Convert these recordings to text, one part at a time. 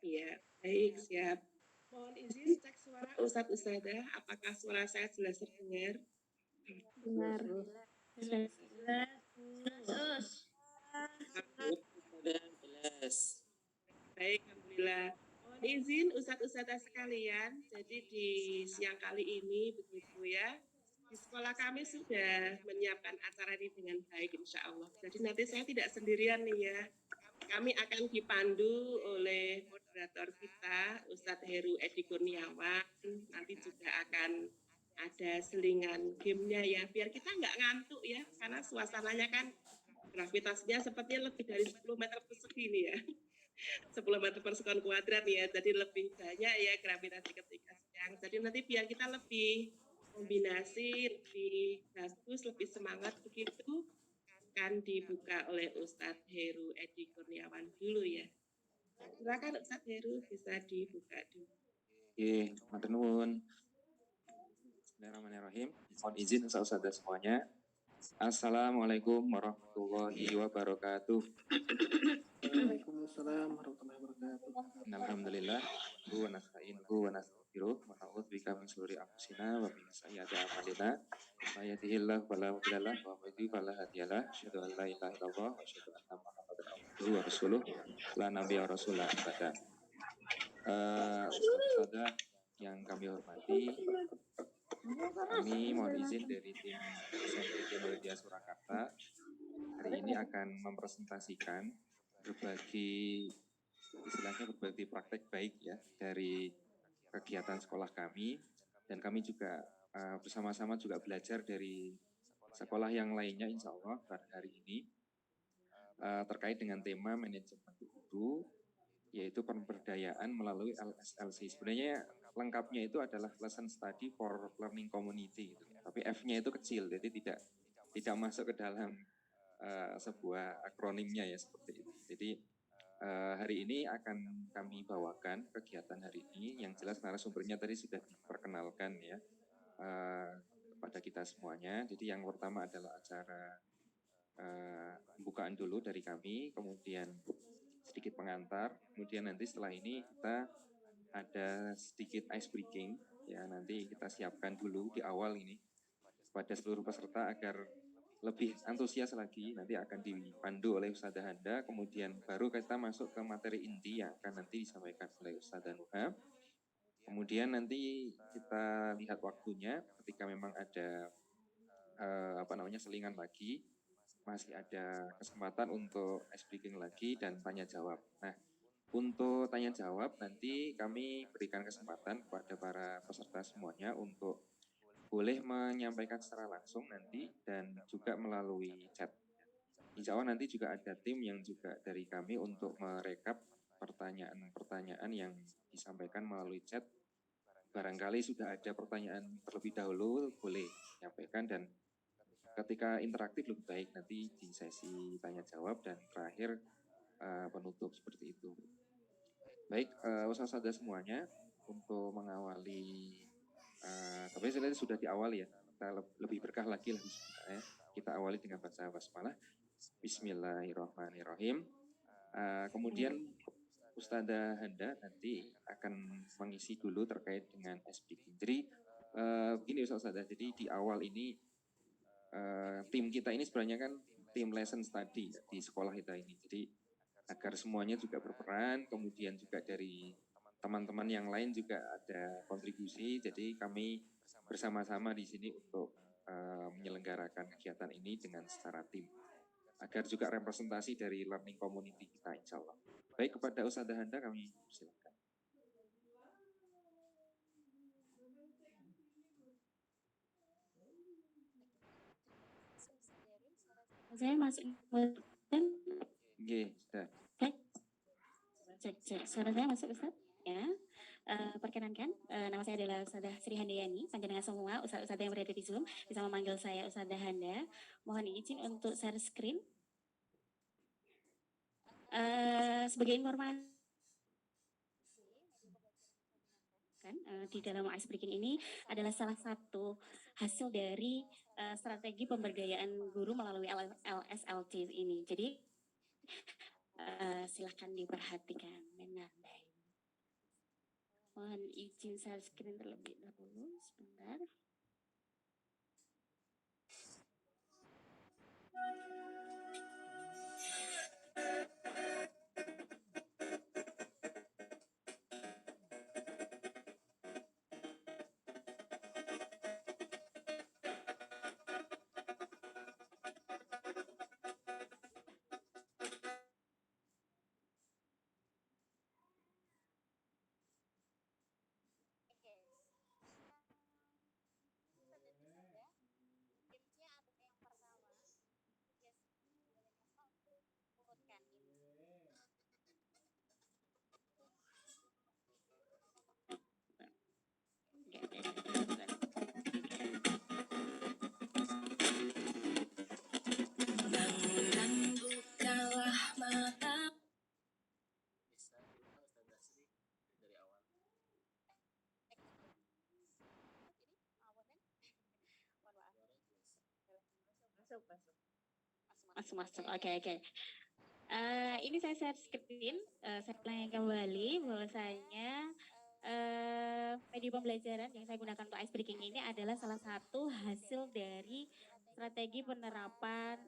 Iya, baik, siap. Mohon izin cek suara Ustadz Ustadzah, apakah suara saya jelas terdengar? Benar. Jelas. Baik, alhamdulillah. Mohon izin Ustadz Ustadzah sekalian, jadi di siang kali ini begitu ya, di sekolah kami sudah menyiapkan acara ini dengan baik insya Allah. Jadi nanti saya tidak sendirian nih ya. Kami akan dipandu oleh moderator kita, Ustadz Heru Edi Kurniawan. Nanti juga akan ada selingan gamenya ya, biar kita nggak ngantuk ya, karena suasananya kan gravitasinya sepertinya lebih dari 10 meter persegi nih ya. 10 meter per sekon kuadrat ya, jadi lebih banyak ya gravitasi ketika siang. Jadi nanti biar kita lebih kombinasi, lebih bagus, lebih semangat begitu, akan dibuka oleh Ustadz Heru Edi Kurniawan dulu ya. Silakan Ustadz Heru, bisa dibuka dulu. Oke, matur nuwun. Bismillahirrahmanirrahim. Mohon izin Ustaz-Ustazah semuanya. Assalamualaikum warahmatullahi wabarakatuh. Waalaikumsalam warahmatullahi wabarakatuh. Alhamdulillah, wa nasta'inuhu wa nastaghfiruh wa na'udzubillahi min shururi anfusina wa min sayyiati a'malina. May yahdihillahu fala mudilla lahu wa may yudlil fala hadiya lahu. Asyhadu an la ilaha illallah wa asyhadu anna Muhammadan abduhu wa rasuluh. La nabiyya rasulullah abada. Ustaz-ustazah yang kami hormati, kami mohon izin dari tim SMP Muhammadiyah Surakarta hari ini akan mempresentasikan berbagai praktek baik ya dari kegiatan sekolah kami, dan kami juga bersama-sama juga belajar dari sekolah yang lainnya insya Allah pada hari ini terkait dengan tema manajemen guru, yaitu pemberdayaan melalui LSLC. Sebenarnya lengkapnya itu adalah Lesson Study for Learning Community, gitu. Tapi F-nya itu kecil, jadi tidak masuk ke dalam sebuah akronimnya ya seperti itu. Jadi hari ini akan kami bawakan kegiatan hari ini, yang jelas narasumbernya tadi sudah diperkenalkan ya kepada kita semuanya. Jadi yang pertama adalah acara pembukaan dulu dari kami, kemudian sedikit pengantar, kemudian nanti setelah ini kita ada sedikit ice breaking ya, nanti kita siapkan dulu di awal ini kepada seluruh peserta agar lebih antusias lagi. Nanti akan dipandu oleh Ustadzah Handa, kemudian baru kita masuk ke materi inti yang akan nanti disampaikan oleh Ustadzah Nuha. Kemudian nanti kita lihat waktunya, ketika memang ada selingan lagi, masih ada kesempatan untuk ice breaking lagi dan tanya jawab. Nah, untuk tanya jawab nanti kami berikan kesempatan kepada para peserta semuanya untuk boleh menyampaikan secara langsung nanti dan juga melalui chat. Insya Allah nanti juga ada tim yang juga dari kami untuk merekap pertanyaan-pertanyaan yang disampaikan melalui chat. Barangkali sudah ada pertanyaan terlebih dahulu, boleh menyampaikan, dan ketika interaktif lebih baik nanti di sesi tanya jawab dan terakhir penutup seperti itu. Baik, ustazah semuanya, untuk mengawali, tapi saya sudah di awal ya, kita lebih berkah lagi lah sebenarnya. Kita awali dengan baca basmalah. Bismillahirrahmanirrahim. Kemudian Ustadzah Handa nanti akan mengisi dulu terkait dengan SPK. Jadi begini Ustadzah, jadi di awal ini tim kita ini sebenarnya kan tim lesson study di sekolah kita ini. Jadi agar semuanya juga berperan, kemudian juga dari teman-teman yang lain juga ada kontribusi. Jadi kami bersama-sama di sini untuk menyelenggarakan kegiatan ini dengan secara tim, agar juga representasi dari learning community kita insya Allah. Baik, kepada Ustadzah Handa kami silakan. Saya masuk sudah. Cek. Suara saya masuk Ustaz? Ya. Perkenankan, nama saya adalah Ustadzah Sri Handayani. Panjenengan semua, Ustadzah yang berada di Zoom, bisa memanggil saya Ustadzah Handa. Mohon izin untuk share screen. Sebagai informasi, di dalam ice breaking ini adalah salah satu hasil dari strategi pemberdayaan guru melalui LSLT ini. Jadi silahkan diperhatikan dengan baik. Mohon izin share screen terlebih dahulu, sebentar. Bukalah mata. Masuk. Oke. Ini saya share screen, saya ulangi kembali bahwasanya media pembelajaran yang saya gunakan untuk ice breaking ini adalah salah satu hasil dari strategi penerapan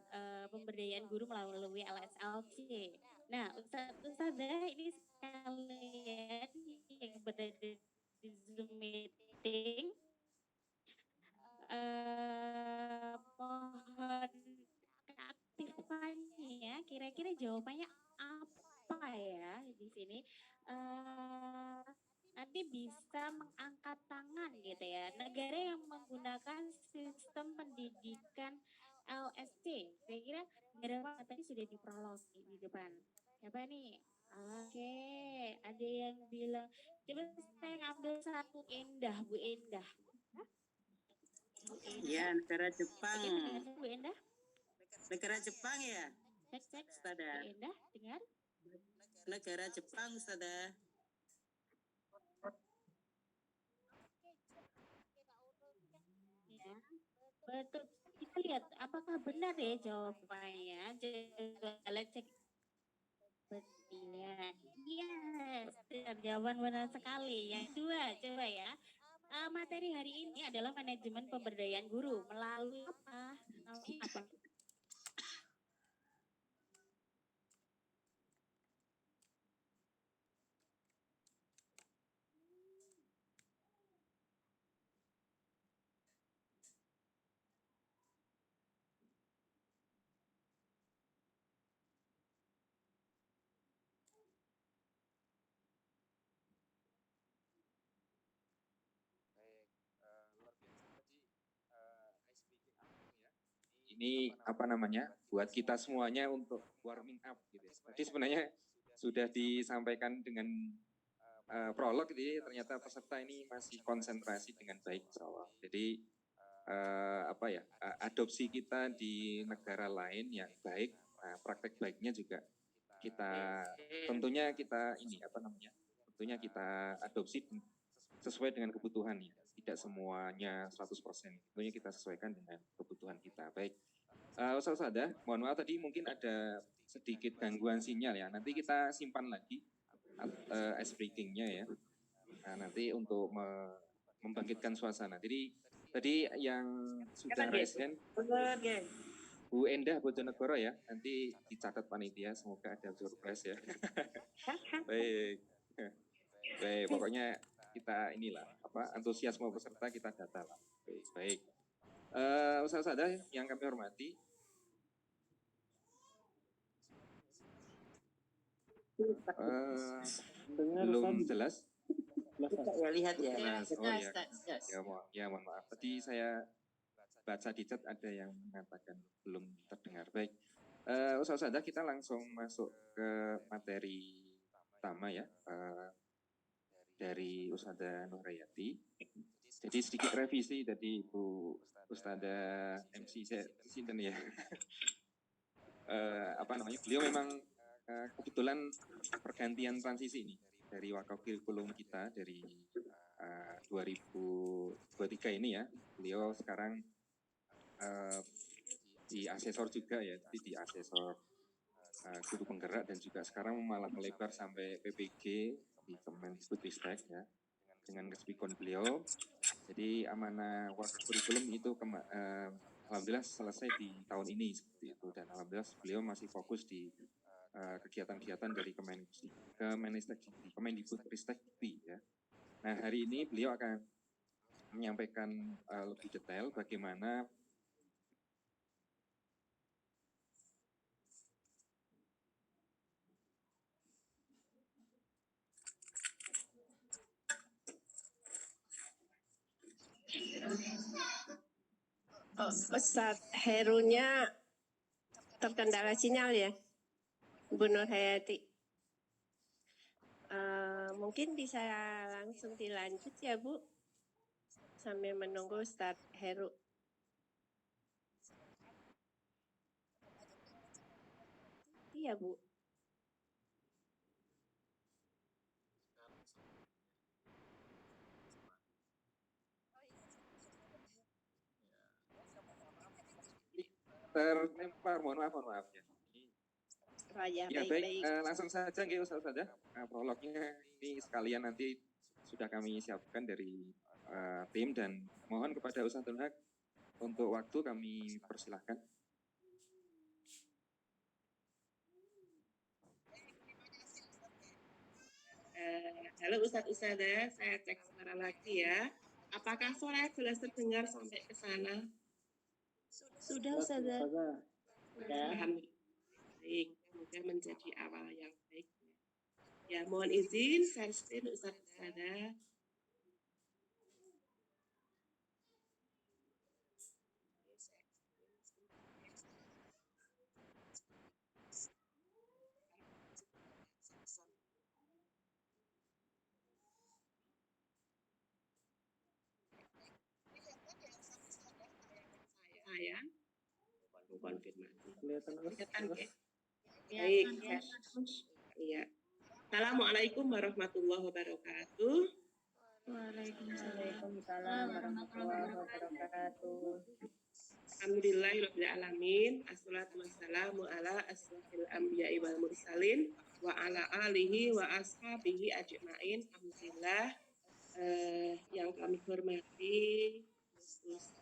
pemberdayaan guru melalui LSLC. Nah, Ustazah ini sekalian yang berada di Zoom meeting, mohon keaktifannya, kira-kira jawabannya apa ya di sini? Nanti bisa mengangkat tangan gitu ya. Negara yang menggunakan sistem pendidikan LSC, kira-kira negara apa tadi sudah diprolog di depan? Siapa nih? Oke, ada yang bilang, coba saya ngambil satu Endah, Bu Endah. Ya, negara Jepang. Oke, dengar saya, Bu Endah? Negara Jepang ya, Cek. Ustazah. Bu Endah, dengar? Negara Jepang, Ustazah. Ya, betul. Kita lihat apakah benar ya jawabannya. Coba cek. Betul. Yes, jawaban benar sekali. Yang kedua, coba ya. Materi hari ini adalah manajemen pemberdayaan guru melalui apa? Namanya apa? Ini apa namanya, buat kita semuanya untuk warming up gitu ya. Tadi sebenarnya sudah disampaikan dengan prolog, jadi ternyata peserta ini masih konsentrasi dengan baik, insya Allah. Jadi adopsi kita di negara lain yang baik, praktek baiknya juga kita tentunya kita adopsi sesuai dengan kebutuhan ya. Tidak semuanya 100%, tentunya kita sesuaikan dengan kebutuhan kita. Baik, Ustazah, mohon maaf tadi mungkin ada sedikit gangguan sinyal ya. Nanti kita simpan lagi ice breaking-nya ya. Nah, nanti untuk membangkitkan suasana. Jadi tadi yang sudah raise hand, Bu Endah Bojonegoro ya. Nanti dicatat panitia, semoga ada surprise ya. Baik, pokoknya kita inilah antusiasme peserta kita data lah. Baik. Ustazah yang kami hormati. Belum jelas. Ya, lihat ya. Ya, mohon maaf. Tadi saya baca di chat ada yang mengatakan belum terdengar. Baik. Ustazah, kita langsung masuk ke materi pertama ya. Dari Ustazah Nurhayati. Jadi sedikit revisi dari Bu Ustazah MC saya ya. Beliau memang kebetulan pergantian transisi ini dari wakil-kurikulum kita dari 2023 ini ya. Beliau sekarang di asesor juga ya, jadi di asesor guru penggerak dan juga sekarang malah melebar sampai PPG di Kemendikbudristek ya. dengan kespikon beliau. Jadi amanah kurikulum itu alhamdulillah selesai di tahun ini seperti itu, dan alhamdulillah beliau masih fokus di kegiatan-kegiatan dari Kemendikbudristek ya. Nah, hari ini beliau akan menyampaikan lebih detail bagaimana Ustadz Herunya terkendala sinyal ya, Bu Nur Hayati. Mungkin bisa langsung dilanjut ya Bu, sambil menunggu Ustadz Heru. Iya Bu. terlempar, mohon maaf ya. Ya, Ya baik, langsung saja nggih Ustaz saja. Prolognya ini sekalian nanti sudah kami siapkan dari tim, dan mohon kepada Ustaz Tunhak untuk waktu kami persilahkan. Halo Ustadz-Ustadzah, saya cek suara lagi ya. Apakah suara jelas terdengar sampai ke sana? Sudah Ustazah. Alhamdulillah. Baik, semoga menjadi awal yang baik. Ya, mohon izin, share screen Ustadz-Ustadzah. Saya konfirmasi. Kelihatan ya? Baik. Iya. Assalamualaikum warahmatullahi wabarakatuh. Waalaikumsalam warahmatullahi wabarakatuh. Alhamdulillahirabbil alamin. Assalatu wassalamu ala asrofil anbiya'i wal mursalin wa ala alihi wa ashabihi ajma'in. Alhamdulillah. Yang kami hormati Ustadz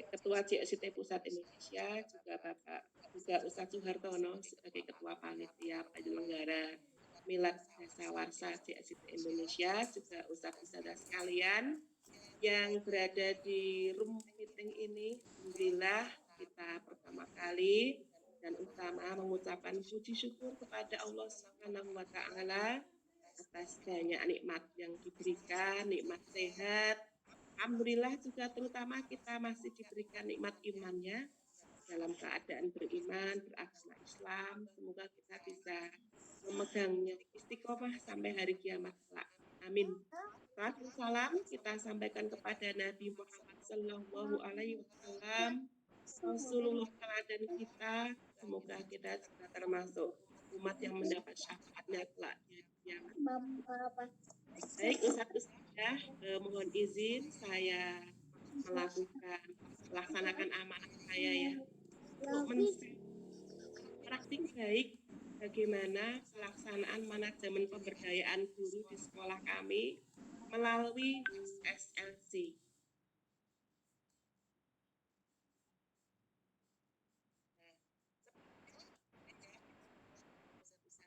Ketua CSIT Pusat Indonesia, juga Ustadz Suhartono sebagai Ketua Panitia Penyelenggara Milad Dasawarsa CSIT Indonesia, juga Ustadz-Ustadzah sekalian yang berada di room meeting ini. Alhamdulillah kita pertama kali dan utama mengucapkan puji syukur kepada Allah Subhanahu wa Ta'ala atas banyak nikmat yang diberikan, nikmat sehat. Alhamdulillah juga terutama kita masih diberikan nikmat imannya dalam keadaan beriman, beragama Islam. Semoga kita bisa memegangnya istiqomah sampai hari kiamat kelak. Amin. Salam kita sampaikan kepada Nabi Muhammad Sallallahu Alaihi Wasallam, Rasulullah teladan kita. Semoga kita juga termasuk umat yang mendapat syafaatnya kelak di kiamat. Baik, Ustadz-Ustadzah, mohon izin saya melaksanakan amanah saya ya, untuk praktik baik bagaimana pelaksanaan manajemen pemberdayaan guru di sekolah kami melalui SLC.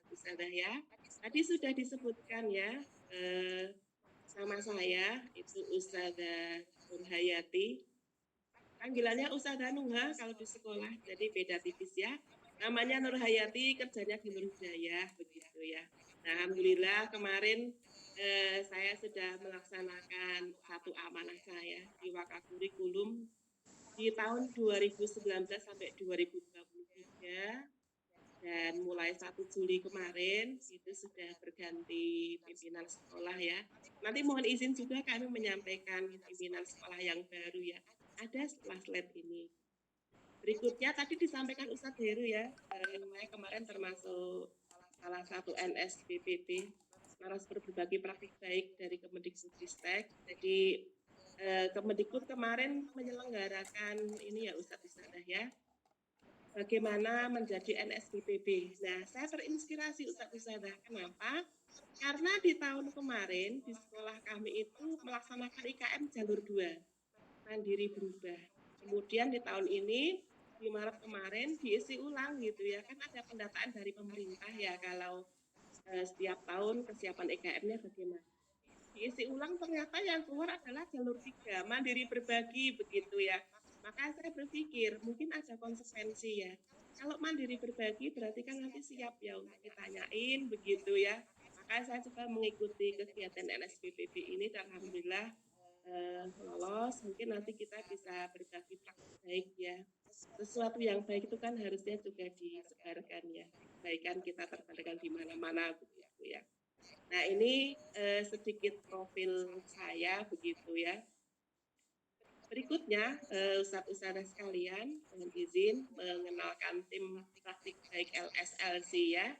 Ustazah ya, tadi sudah disebutkan ya, nama saya itu Ustazah Nur Hayati. Panggilannya Ustazah Nuha kalau di sekolah, jadi beda tipis ya. Namanya Nur Hayati, kerjanya di Nur Hidayah, begitu ya. Nah, alhamdulillah kemarin saya sudah melaksanakan satu amanah saya di Wakakurikulum di tahun 2019 sampai 2023. Dan mulai 1 Juli kemarin itu sudah berganti pimpinan sekolah ya. Nanti mohon izin juga kami menyampaikan pimpinan sekolah yang baru ya. Ada setelah slide ini. Berikutnya tadi disampaikan Ustadz Heru ya. Saya kemarin termasuk salah satu NSBPB, narasumber berbagi praktik baik dari Kemendikbudristek. Jadi Kemendikbud kemarin menyelenggarakan ini ya Ustadz ya. bagaimana menjadi NSBPB. Nah, saya terinspirasi Ustadz-Ustadzah. Kenapa? Karena di tahun kemarin di sekolah kami itu melaksanakan IKM jalur 2, mandiri berubah. Kemudian di tahun ini, di Maret kemarin diisi ulang gitu ya, kan ada pendataan dari pemerintah ya kalau setiap tahun kesiapan IKM-nya bagaimana. Diisi ulang ternyata yang keluar adalah jalur 3, mandiri berbagi begitu ya. Maka saya berpikir mungkin ada konsekuensi ya. Kalau mandiri berbagi berarti kan nanti siap ya untuk ditanyain begitu ya. Maka saya coba mengikuti kegiatan NSBPB ini dan alhamdulillah lolos. Mungkin nanti kita bisa berbagi praktik baik ya. Sesuatu yang baik itu kan harusnya juga disebarkan ya. Kebaikan kita tersebarkan di mana-mana begitu ya. Nah, ini sedikit profil saya begitu ya. Berikutnya, Ustadz-Ustadzah sekalian, dengan izin mengenalkan tim praktik baik LSLC ya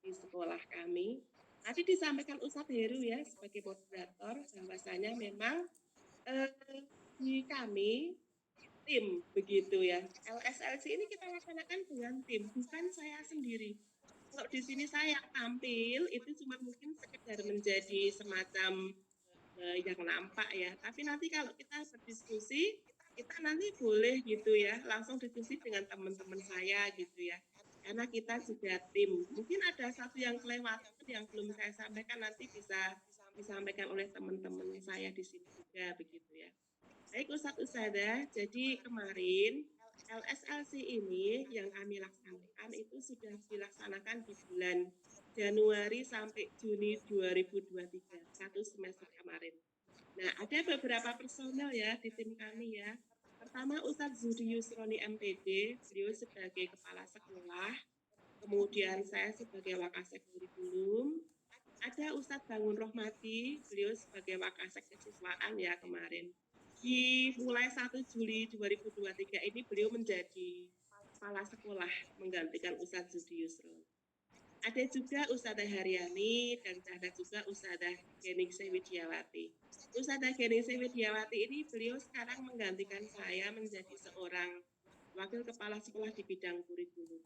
di sekolah kami. Tadi disampaikan Ustadz Heru ya sebagai moderator bahwasanya memang di kami tim begitu ya. LSLC ini kita laksanakan dengan tim, bukan saya sendiri. Kalau di sini saya tampil itu cuma mungkin sekedar menjadi semacam yang nampak ya. Tapi nanti kalau kita berdiskusi, kita nanti boleh gitu ya, langsung diskusi dengan teman-teman saya gitu ya. Karena kita juga tim. Mungkin ada satu yang kelewatan yang belum saya sampaikan, nanti bisa disampaikan oleh teman-teman saya di sini juga begitu ya. Baik Ustadz-Ustadzah, jadi kemarin LSLC ini yang kami laksanakan itu sudah dilaksanakan di bulan Januari sampai Juni 2023, 1 semester kemarin. Nah, ada beberapa personel ya di tim kami ya. Pertama Ustadz Zudi Yusroni MPD, beliau sebagai kepala sekolah. Kemudian saya sebagai wakasek kurikulum. Ada Ustadz Bangun Rohmati, beliau sebagai wakasek kesiswaan ya kemarin. Di mulai 1 Juli 2023 ini beliau menjadi kepala sekolah menggantikan Ustadz Zudi Yusron. Ada juga Ustadzah Haryani dan ada juga Ustadzah Geningsih Widiawati. Ustadzah Geningsih Widiawati ini beliau sekarang menggantikan saya menjadi seorang wakil kepala sekolah di bidang kurikulum.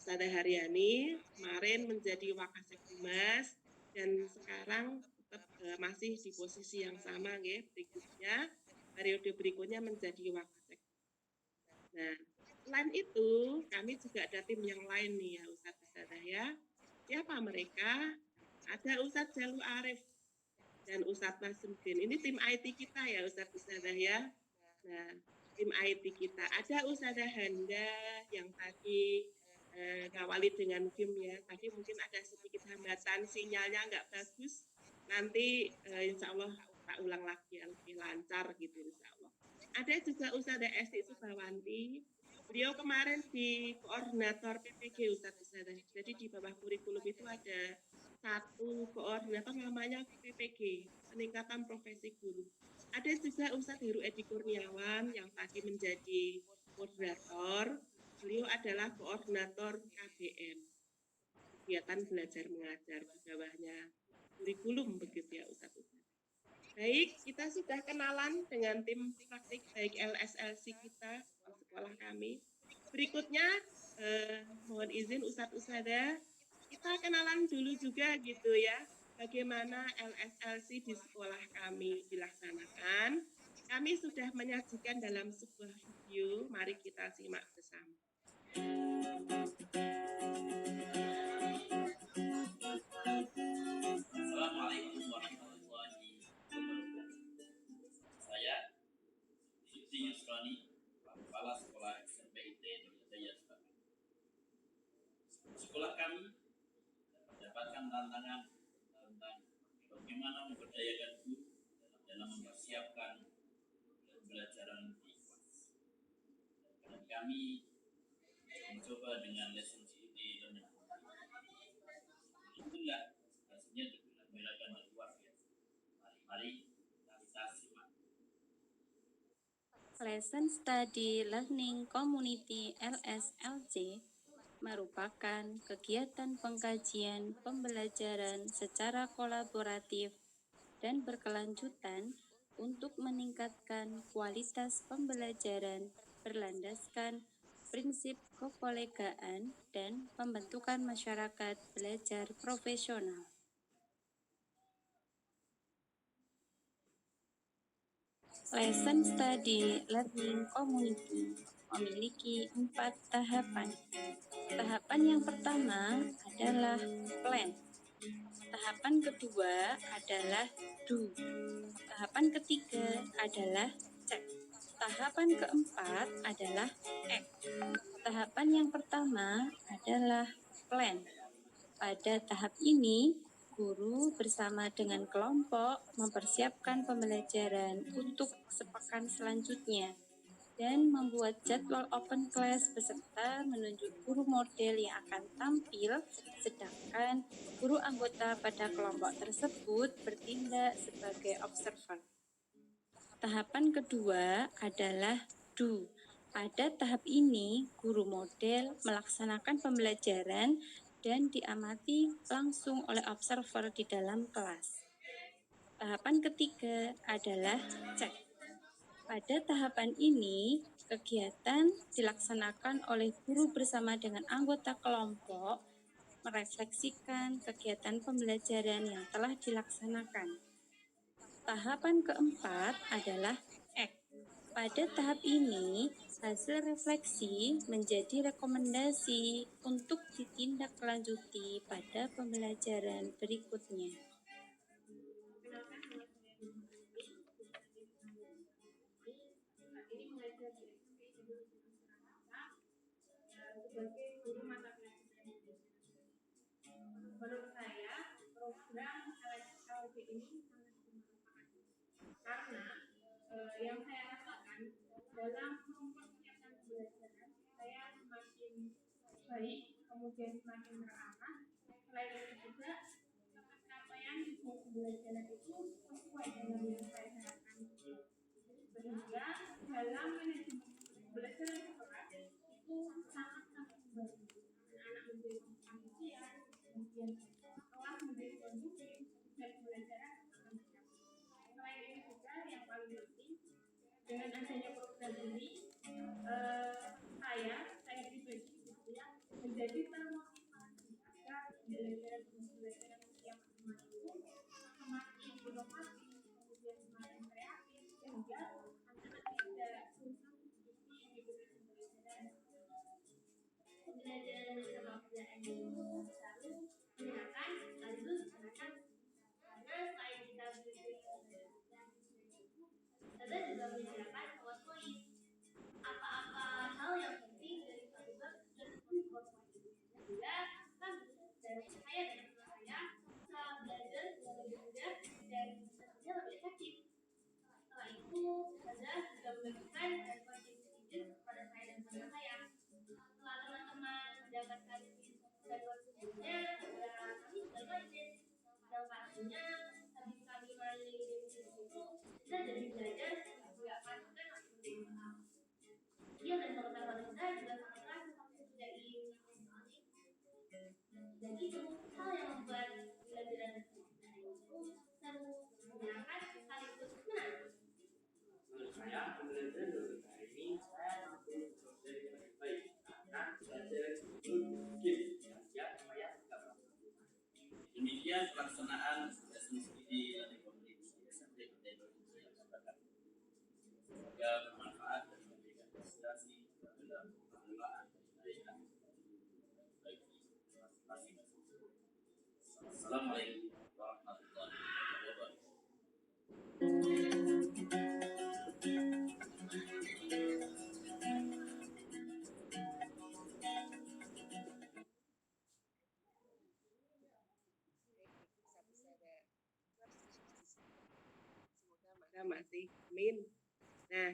Ustadzah Haryani kemarin menjadi wakasek humas dan sekarang tetap masih di posisi yang sama ya. Berikutnya periode berikutnya menjadi wakasek. Nah, selain itu kami juga ada tim yang lain nih ya Ustadz-Ustadzah ya. Siapa mereka? Ada Ustadz Jalu Arif dan Ustadz Nasruddin. Ini tim IT kita ya Ustadz-Ustadzah ya. Nah, tim IT kita. Ada Ustadzah Handa yang tadi ngawali dengan game ya. Tadi mungkin ada sedikit hambatan, sinyalnya nggak bagus. Nanti insya Allah tak ulang lagi yang lebih lancar gitu insya Allah. Ada juga Ustadzah Esti Subawanti. Beliau kemarin di koordinator PPG Ustadz-Ustadzah. Jadi di bawah kurikulum itu ada satu koordinator namanya PPG, peningkatan profesi guru. Ada juga Ustadz Heru Edi Kurniawan yang tadi menjadi moderator. Beliau adalah koordinator KBM, kegiatan belajar mengajar di bawahnya kurikulum begitu ya Ustadz. Baik, kita sudah kenalan dengan tim praktik baik LSLC kita di sekolah kami. Berikutnya, mohon izin Ustadz-Ustadzah, kita kenalan dulu juga gitu ya, bagaimana LSLC di sekolah kami dilaksanakan. Kami sudah menyajikan dalam sebuah video, mari kita simak bersama. Assalamualaikum warahmatullahi wabarakatuh. Saya Zudi Yusroni, Kepala Sekolah SMP IT Jaya Selatan. Sekolah kami mendapatkan tantangan tentang bagaimana memberdayakan guru dalam mempersiapkan pembelajaran di kelas. Dan kami mencoba dengan lesson CD dan alhamdulillah hasilnya dilakukan luar biasa. Mari kita simak. Lesson Study Learning Community LSLC merupakan kegiatan pengkajian pembelajaran secara kolaboratif dan berkelanjutan untuk meningkatkan kualitas pembelajaran berlandaskan prinsip kekolegaan, dan pembentukan masyarakat belajar profesional. Lesson Study Learning Community memiliki 4 tahapan. Tahapan yang pertama adalah plan. Tahapan kedua adalah do. Tahapan ketiga adalah check. Tahapan keempat adalah act. Tahapan yang pertama adalah plan. Pada tahap ini, guru bersama dengan kelompok mempersiapkan pembelajaran untuk sepekan selanjutnya dan membuat jadwal open class beserta menunjuk guru model yang akan tampil, sedangkan guru anggota pada kelompok tersebut bertindak sebagai observer. Tahapan kedua adalah do. Pada tahap ini, guru model melaksanakan pembelajaran dan diamati langsung oleh observer di dalam kelas. Tahapan ketiga adalah cek. Pada tahapan ini, kegiatan dilaksanakan oleh guru bersama dengan anggota kelompok merefleksikan kegiatan pembelajaran yang telah dilaksanakan. Tahapan keempat adalah act. Pada tahap ini, hasil refleksi menjadi rekomendasi untuk ditindaklanjuti pada pembelajaran berikutnya. Menurut saya, program LSLC ini sangat bermanfaat karena yang saya rasakan dalam mempersiapkan pembelajaran, saya semakin baik, kemudian semakin terarah. Selain itu juga pencapaian pembelajaran itu sesuai dengan yang saya harapkan. Sehingga dalam manajemen pembelajaran sekolah itu sangat membantu anak-anak menjadi ambisius, kemudian kelas menjadi kondusif dan pembelajaran akan tercapai. Selain itu juga yang paling penting dengan adanya program ini, saya pribadi gitu ya, menjadi termotivasi agar pembelajaran usia maksimal itu semakin inovatif, kemudian semakin kreatif, sehingga anak-anak tidak susah mengikuti pembelajaran bersama pembelajaran itu selalu menyenangkan, sekaligus anak-anak karena selain kita belajar kita juga menyediakan PowerPoint. Apa-apa hal yang penting dari satu bab dan PowerPoint. Sehingga kan dari saya dan teman saya bisa belajar dengan lebih mudah dan tentunya lebih efektif. Setelah itu, saya juga memberikan informasi sedikit kepada saya dan teman saya. Setelah teman-teman mendapatkan jadwal sebelumnya, kami sudah lanjut. Yang pastinya, habis kami main itu, kita jadi belajar juga pasti masih penting. Dia dan pengetahuan kita juga sangat dari dan itu hal yang membuat pembelajaran itu seru, menyenangkan, sekaligus menantang. Menurut saya, pembelajaran dari hari ini saya mampu belajar dengan baik karena belajar itu mungkin siap supaya tidak berhasil. Demikian pelaksanaan lesson study learning community SMP Indonesia yang semoga bermanfaat dan memberikan inspirasi dalam pengelolaan daya bagi masing-masing. Assalamualaikum warahmatullahi wabarakatuh. Masih amin. Nah,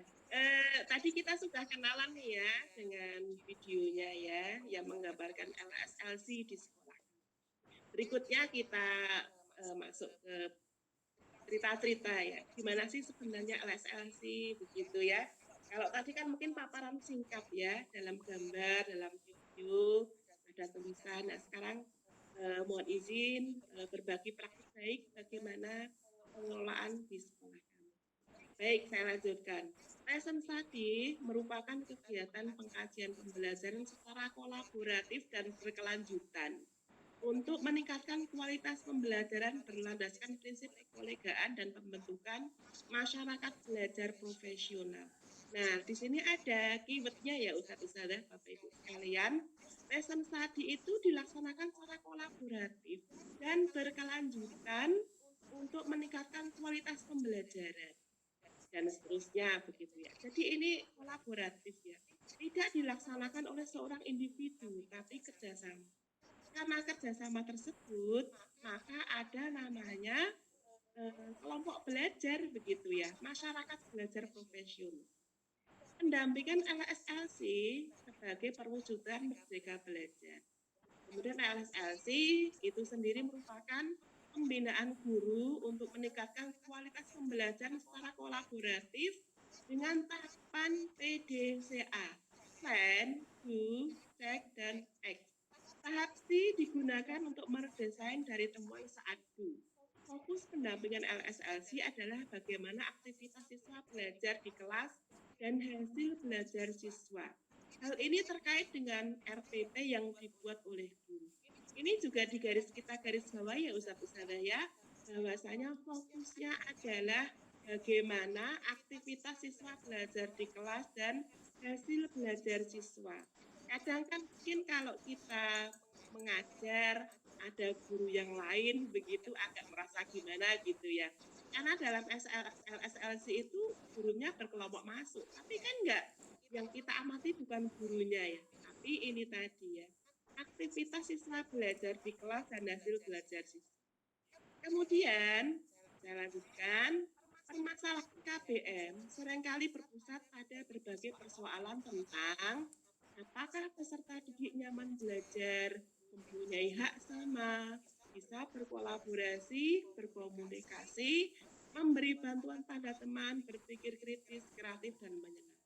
tadi kita sudah kenalan nih ya dengan videonya ya yang menggambarkan LSLC di sekolah. Berikutnya kita masuk ke cerita-cerita ya. Gimana sih sebenarnya LSLC begitu ya? Kalau tadi kan mungkin paparan singkat ya dalam gambar, dalam video, ada tulisan. Nah, sekarang mohon izin berbagi praktik baik bagaimana pengelolaan di sekolah kami. Baik, saya lanjutkan. Lesson study merupakan kegiatan pengkajian pembelajaran secara kolaboratif dan berkelanjutan untuk meningkatkan kualitas pembelajaran berlandaskan prinsip kekolegaan dan pembentukan masyarakat belajar profesional. Nah, di sini ada keywordnya ya Ustadz-Ustadzah, Bapak Ibu sekalian. Lesson study itu dilaksanakan secara kolaboratif dan berkelanjutan untuk meningkatkan kualitas pembelajaran dan seterusnya begitu ya. Jadi ini kolaboratif ya. Tidak dilaksanakan oleh seorang individu, tapi kerjasama. Karena kerjasama tersebut, maka ada namanya kelompok belajar begitu ya, masyarakat belajar profesional. Pendampingan LSLC sebagai perwujudan merdeka belajar. Kemudian LSLC itu sendiri merupakan pembinaan guru untuk meningkatkan kualitas pembelajaran secara kolaboratif dengan tahapan PDCA, Plan, Do, Check, dan Act. Tahap C digunakan untuk mendesain dari temuan saat do. Fokus pendampingan LSLC adalah bagaimana aktivitas siswa belajar di kelas dan hasil belajar siswa. Hal ini terkait dengan RPP yang dibuat oleh guru. Ini juga kita garis bawah ya Ustadz-Ustadzah ya, bahwasanya fokusnya adalah bagaimana aktivitas siswa belajar di kelas dan hasil belajar siswa. Kadang kan mungkin kalau kita mengajar ada guru yang lain begitu agak merasa gimana gitu ya. Karena dalam LSLC itu gurunya berkelompok masuk, tapi kan enggak, yang kita amati bukan gurunya ya, tapi ini tadi ya, aktivitas siswa belajar di kelas dan hasil belajar siswa. Kemudian, saya lanjutkan, permasalahan KBM seringkali berpusat pada berbagai persoalan tentang apakah peserta didik nyaman belajar, mempunyai hak sama, bisa berkolaborasi, berkomunikasi, memberi bantuan pada teman, berpikir kritis, kreatif, dan menyenangkan.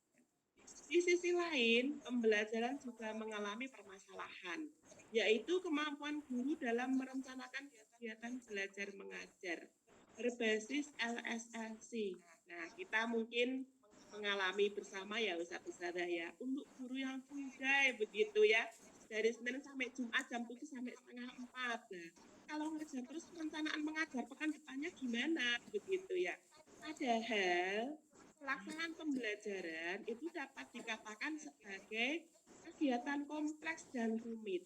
Di sisi lain, pembelajaran juga mengalami permasalahan, yaitu kemampuan guru dalam merencanakan kegiatan belajar mengajar berbasis LSLC. Nah, kita mungkin mengalami bersama ya Ustadz-Ustadzah ya, untuk guru yang full day begitu ya, dari Senin sampai Jumat jam 7 sampai setengah 4. Nah, kalau ngajar terus perencanaan mengajar pekan depannya gimana begitu ya. Padahal pelaksanaan pembelajaran itu dapat dikatakan sebagai kegiatan kompleks dan rumit.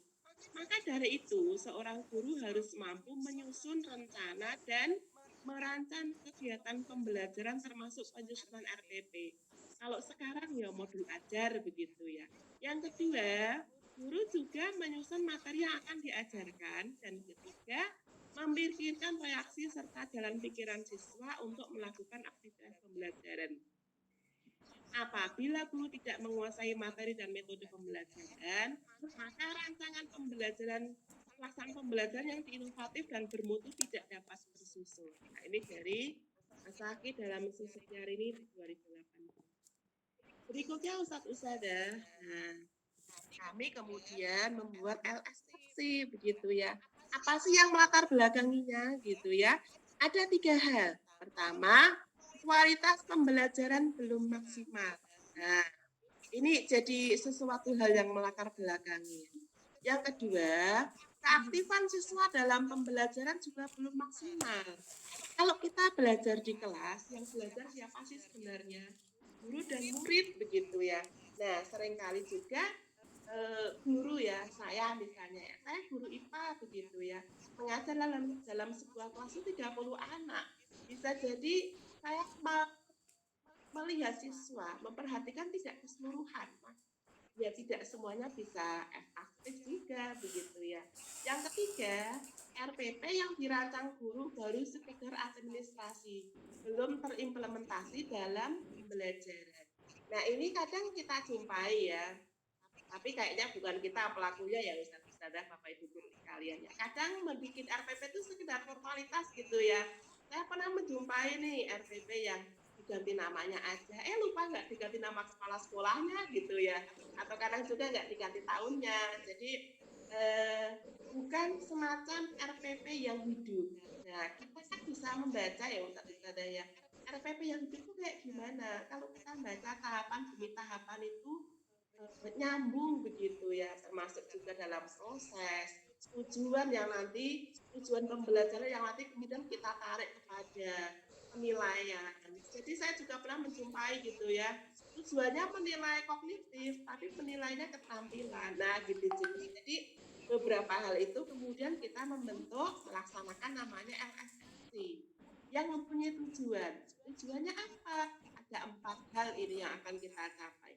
Maka dari itu, seorang guru harus mampu menyusun rencana dan merancang kegiatan pembelajaran termasuk penyusunan RPP. Kalau sekarang ya modul ajar begitu ya. Yang kedua, guru juga menyusun materi yang akan diajarkan. Dan ketiga, memikirkan reaksi serta jalan pikiran siswa untuk melakukan aktivitas pembelajaran. Apabila guru tidak menguasai materi dan metode pembelajaran, maka rancangan pembelajaran, pelaksanaan pembelajaran yang inovatif dan bermutu tidak dapat tersusun. Nah, ini dari Mas Aki dalam sesi hari ini 2018. Berikutnya Ustadz-Ustadzah, nah, kami kemudian membuat LSLC begitu ya. Apa sih yang melatar belakanginya gitu ya? Ada 3 hal. Pertama, kualitas pembelajaran belum maksimal. Nah, ini jadi sesuatu hal yang melatar belakangi. Yang kedua, keaktifan siswa dalam pembelajaran juga belum maksimal. Kalau kita belajar di kelas, yang belajar siapa sih sebenarnya? Guru dan murid begitu ya. Nah, seringkali juga guru ya, saya misalnya ya, saya guru IPA begitu ya, mengajar dalam sebuah kelas itu 30 anak. Bisa jadi saya melihat siswa, memperhatikan tidak keseluruhan, ya tidak semuanya bisa aktif juga begitu ya. Yang ketiga, RPP yang dirancang guru baru sekedar administrasi, belum terimplementasi dalam pembelajaran. Nah, ini kadang kita jumpai ya, tapi kayaknya bukan kita pelakunya ya Ustadz-Ustadzah, Bapak Ibu guru sekalian ya. Kadang membuat RPP itu sekedar formalitas gitu ya. Saya pernah menjumpai nih RPP yang diganti namanya aja, lupa nggak diganti nama kepala sekolahnya gitu ya. Atau kadang juga nggak diganti tahunnya. Jadi bukan semacam RPP yang hidup. Nah, kita kan bisa membaca ya Ustadz-Ustadzah ya. RPP yang itu kayak gimana? Kalau kita baca tahapan demi tahapan itu nyambung begitu ya, termasuk juga dalam proses tujuan yang nanti tujuan pembelajaran yang nanti kemudian kita tarik kepada penilaian. Jadi saya juga pernah menjumpai gitu ya, tujuannya menilai kognitif, tapi penilaiannya keterampilan. Nah gitu juga. Jadi beberapa hal itu kemudian kita membentuk melaksanakan namanya LSMC yang mempunyai tujuan. Tujuannya apa? Ada 4 hal ini yang akan kita capai.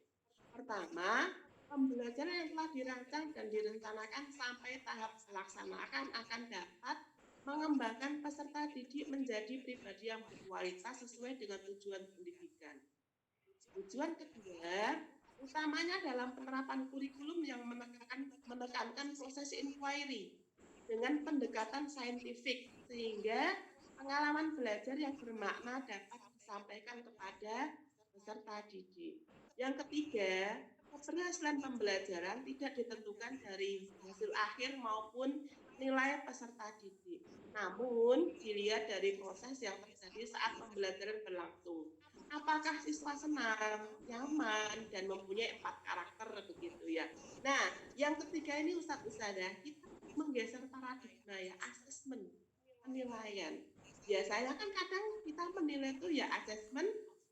Pertama, pembelajaran yang telah dirancang dan direncanakan sampai tahap pelaksanaan akan dapat mengembangkan peserta didik menjadi pribadi yang berkualitas sesuai dengan tujuan pendidikan. Tujuan kedua, utamanya dalam penerapan kurikulum yang menekankan proses inquiry dengan pendekatan saintifik sehingga pengalaman belajar yang bermakna dapat disampaikan kepada peserta didik. Yang ketiga, keberhasilan pembelajaran tidak ditentukan dari hasil akhir maupun nilai peserta didik, namun dilihat dari proses yang terjadi saat pembelajaran berlangsung. Apakah siswa senang, nyaman, dan mempunyai 4 karakter begitu ya. Nah, yang ketiga ini Ustadzah, kita menggeser paradigma ya, asesmen, penilaian. Biasanya kan kadang kita menilai itu ya asesmen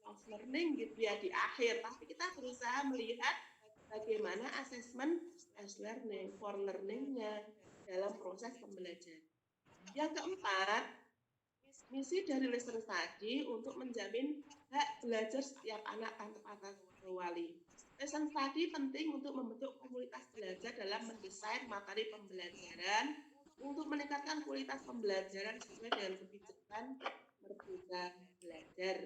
of learning gitu ya di akhir, tapi kita berusaha melihat bagaimana asesmen as learning, for learning-nya dalam proses pembelajaran. Yang keempat, misi dari lesson study untuk menjamin hak belajar setiap anak tanpa batas wali. Lesson study penting untuk membentuk komunitas belajar dalam mendesain materi pembelajaran untuk meningkatkan kualitas pembelajaran sesuai dengan kebijakan Merdeka Belajar.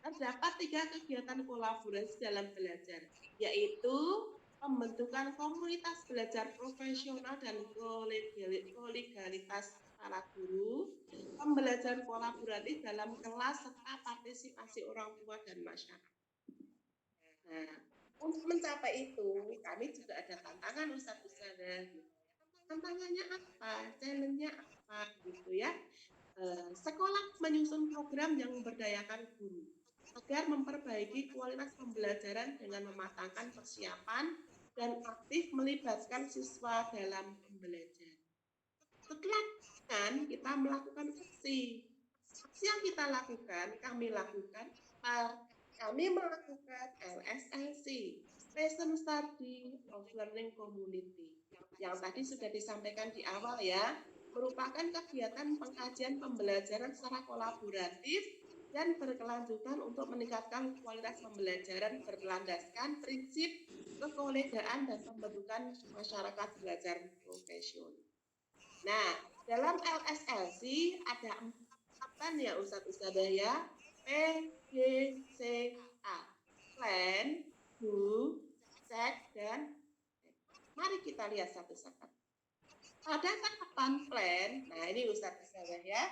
Terdapat 3 kegiatan kolaborasi dalam belajar, yaitu pembentukan komunitas belajar profesional dan kolegalitas para guru, pembelajaran kolaboratif dalam kelas serta partisipasi orang tua dan masyarakat. Nah, untuk mencapai itu, kami juga ada tantangan Ustadzah. Tantangannya apa? Challenge-nya apa? Gitu ya. Sekolah menyusun program yang memberdayakan guru agar memperbaiki kualitas pembelajaran dengan mematangkan persiapan dan aktif melibatkan siswa dalam pembelajaran. Setelah kita melakukan aksi yang kita lakukan, kami melakukan LSLC, Lesson Study of Learning Community, yang tadi sudah disampaikan di awal ya, merupakan kegiatan pengkajian pembelajaran secara kolaboratif dan berkelanjutan untuk meningkatkan kualitas pembelajaran berlandaskan prinsip kekolegaan dan pembentukan masyarakat belajar profesional. Nah, dalam LSLC ada 4 ya Ustadzah ya, PGCA, Plan, Do, Check, dan mari kita lihat satu-satu. Pada tahapan plan, nah ini Ustadzah ya,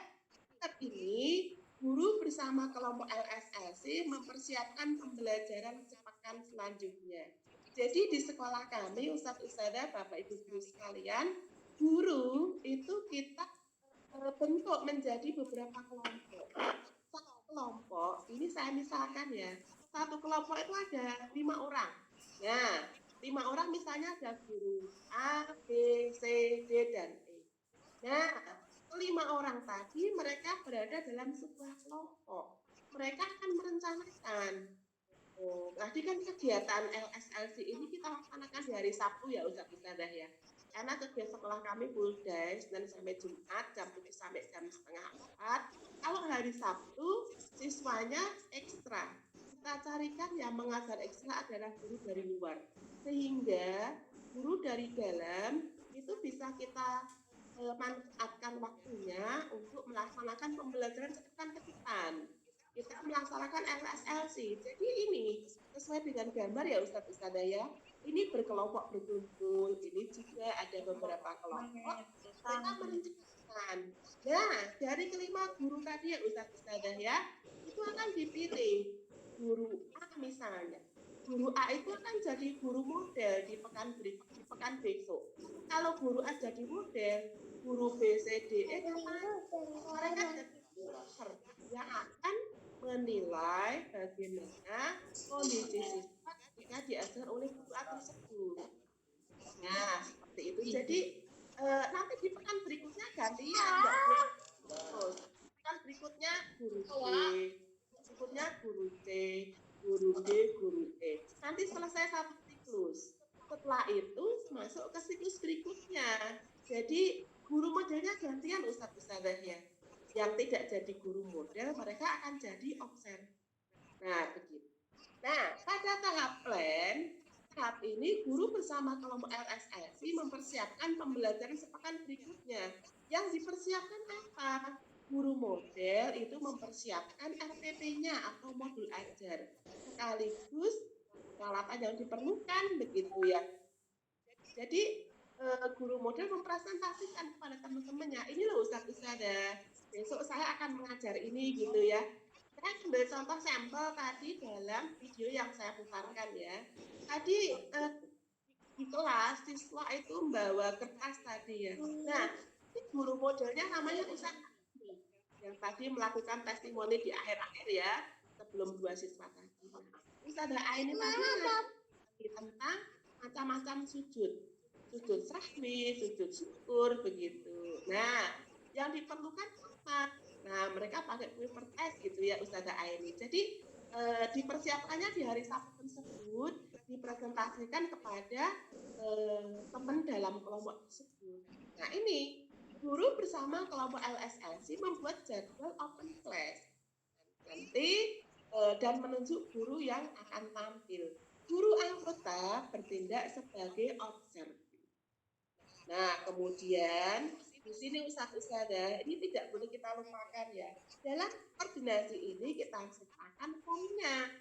saat ini guru bersama kelompok LSLC mempersiapkan pembelajaran sepekan selanjutnya. Jadi di sekolah kami, Ustadzah, Bapak Ibu guru sekalian, guru itu kita bentuk menjadi beberapa kelompok. Satu kelompok, ini saya misalkan ya, satu kelompok itu ada 5 orang. Nah, 5 orang misalnya ada guru A, B, C, D, dan E. Nah, 5 orang tadi mereka berada dalam sebuah kelompok. Mereka akan merencanakan. Tadi kan kegiatan LSLC ini kita laksanakan di hari Sabtu ya Ustadzah ya. Karena kegiatan sekolah kami full day, Senin sampai Jumat, jam 7 sampai jam setengah 4. Kalau hari Sabtu, siswanya ekstra. Kita carikan yang mengajar ekstra adalah guru dari luar. Sehingga guru dari dalam itu bisa kita manfaatkan waktunya untuk melaksanakan pembelajaran sepekan ke depan. Kita melaksanakan LSLC. Jadi ini sesuai dengan gambar ya Ustadzah ya. Ini berkelompok berkumpul. Ini juga ada beberapa kelompok. Kita merencanakan. Nah, dari kelima guru tadi ya Ustadzah ya, itu akan dipilih guru A misalnya. Guru A itu akan jadi guru model di pekan besok. Kalau guru A jadi model, guru B, C, D, E mereka jadi yang akan menilai bagaimana kondisi siswa ketika diajar oleh guru tersebut. Nah, seperti itu. Jadi nanti di pekan berikutnya gantian, enggak boleh terus. Pekan berikutnya guru B, berikutnya guru C, guru D, guru E. Nanti selesai satu siklus. Setelah itu masuk ke siklus berikutnya. Jadi guru modelnya gantian Ustadzah ya. Yang tidak jadi guru model, mereka akan jadi observer. Nah, begitu. Nah, pada tahap plan, tahap ini guru bersama kelompok LSLC mempersiapkan pembelajaran sepekan berikutnya. Yang dipersiapkan apa? Guru model itu mempersiapkan RPP-nya atau modul ajar. Sekaligus peralatan yang diperlukan, begitu ya. Jadi, guru model mempresentasikan kepada teman-temannya, ini loh Ustadzah, besok saya akan mengajar ini gitu ya. Saya ambil contoh sampel tadi dalam video yang saya putarkan ya. Tadi di kelas siswa itu membawa kertas tadi ya. Nah, ini guru modelnya namanya Ustadzah yang tadi melakukan testimoni di akhir-akhir ya, sebelum 2 siswa tadi. Ustadzah ini tadi tentang macam-macam sujud sahwi, sujud syukur, begitu. Nah, yang diperlukan apa? Nah, mereka pakai paper test gitu ya Ustadzah Aini. Jadi dipersiapkannya di hari Sabtu tersebut, dipresentasikan kepada teman dalam kelompok tersebut. Nah, ini guru bersama kelompok LSLC membuat jadwal open class. Nanti dan menunjuk guru yang akan tampil. Guru anggota bertindak sebagai observer. Nah, kemudian di sini Ustadzah, ini tidak boleh kita lupakan ya. Dalam koordinasi ini kita sertakan formnya.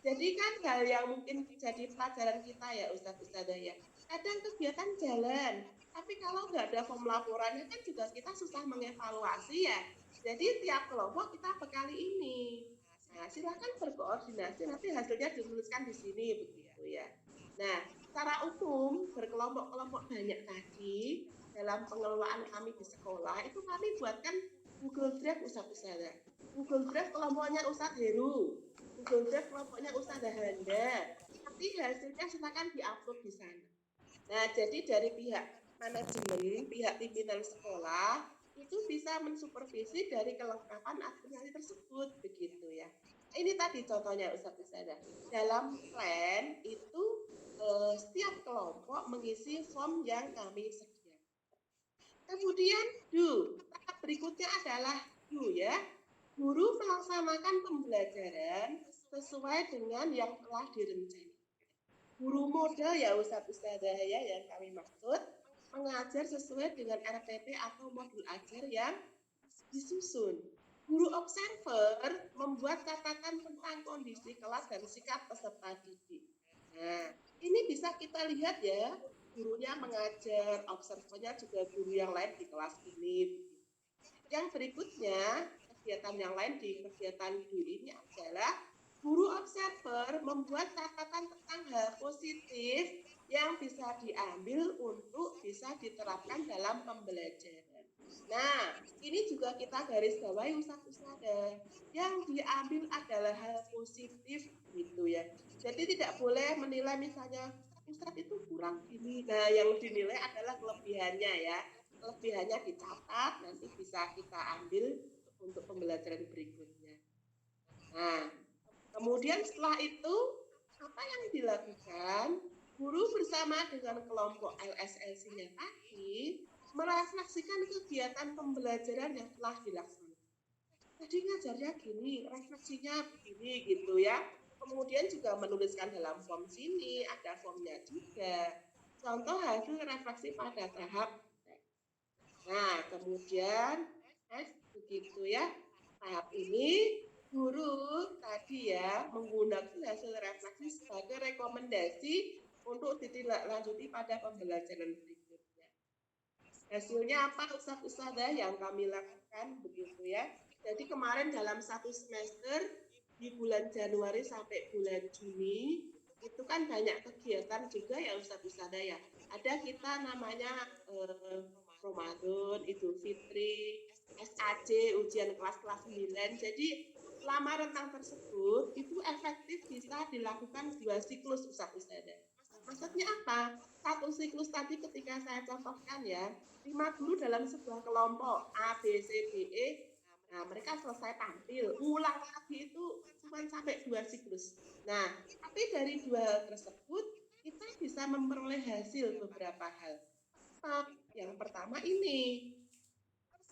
Jadi kan hal yang mungkin jadi pelajaran kita ya Ustadzah ya. Kadang kegiatan jalan, tapi kalau nggak ada form laporannya kan juga kita susah mengevaluasi ya. Jadi tiap kelompok kita bekali ini. Nah, silakan berkoordinasi, nanti hasilnya dituliskan di sini begitu ya. Nah, secara umum berkelompok-kelompok banyak tadi dalam pengelolaan kami di sekolah itu kami buatkan Google Drive Ustadzah. Google Drive kelompoknya Ustadz Heru, Google Drive kelompoknya Ustadzah Handa. Nanti hasilnya silakan diupload di sana. Nah, jadi dari pihak manajemen, pihak pimpinan sekolah itu bisa mensupervisi dari kelengkapan aplikasi tersebut begitu ya. Ini tadi contohnya Ustadzah. Dalam plan itu setiap kelompok mengisi form yang kami sediakan. Kemudian tahap berikutnya adalah ya. Guru melaksanakan pembelajaran sesuai dengan yang telah direncanakan. Guru model ya Ustadzah ya yang kami maksud mengajar sesuai dengan RPP atau modul ajar yang disusun. Guru observer membuat catatan tentang kondisi kelas dan sikap peserta didik. Nah, ini bisa kita lihat ya, gurunya mengajar, observernya juga guru yang lain di kelas ini. Yang berikutnya, kegiatan yang lain di kegiatan ini adalah guru observer membuat catatan tentang hal positif yang bisa diambil untuk bisa diterapkan dalam pembelajaran. Nah, ini juga kita garis bawahi Ustadzah. Yang diambil adalah hal positif gitu ya. Jadi tidak boleh menilai misalnya Ustadz itu kurang gini. Nah, yang dinilai adalah kelebihannya ya. Kelebihannya dicatat, nanti bisa kita ambil untuk pembelajaran berikutnya. Nah, kemudian setelah itu apa yang dilakukan? Guru bersama dengan kelompok LSLC-nya tadi merefleksikan kegiatan pembelajaran yang telah dilaksanakan. Tadi ngajarnya gini, refleksinya begini gitu ya. Kemudian juga menuliskan dalam form sini, ada formnya juga. Contoh hasil refleksi pada tahap. Nah, kemudian begitu ya. Tahap ini guru tadi ya menggunakan hasil refleksi sebagai rekomendasi untuk ditindaklanjuti pada pembelajaran berikutnya. Hasilnya apa Ustadzah yang kami lakukan begitu ya. Jadi kemarin dalam 1 semester di bulan Januari sampai bulan Juni itu kan banyak kegiatan juga ya Ustadzah ya. Ada kita namanya Ramadan, Idul Fitri, SAC, ujian kelas-kelas 9. Jadi selama rentang tersebut itu efektif bisa dilakukan 2 siklus Ustazah. Maksudnya apa? Satu siklus tadi ketika saya contohkan ya, 5 guru dalam sebuah kelompok A, B, C, D, E, nah mereka selesai tampil, ulang lagi itu cuma sampai 2 siklus. Nah, tapi dari 2 hal tersebut kita bisa memperoleh hasil beberapa hal. Yang pertama ini,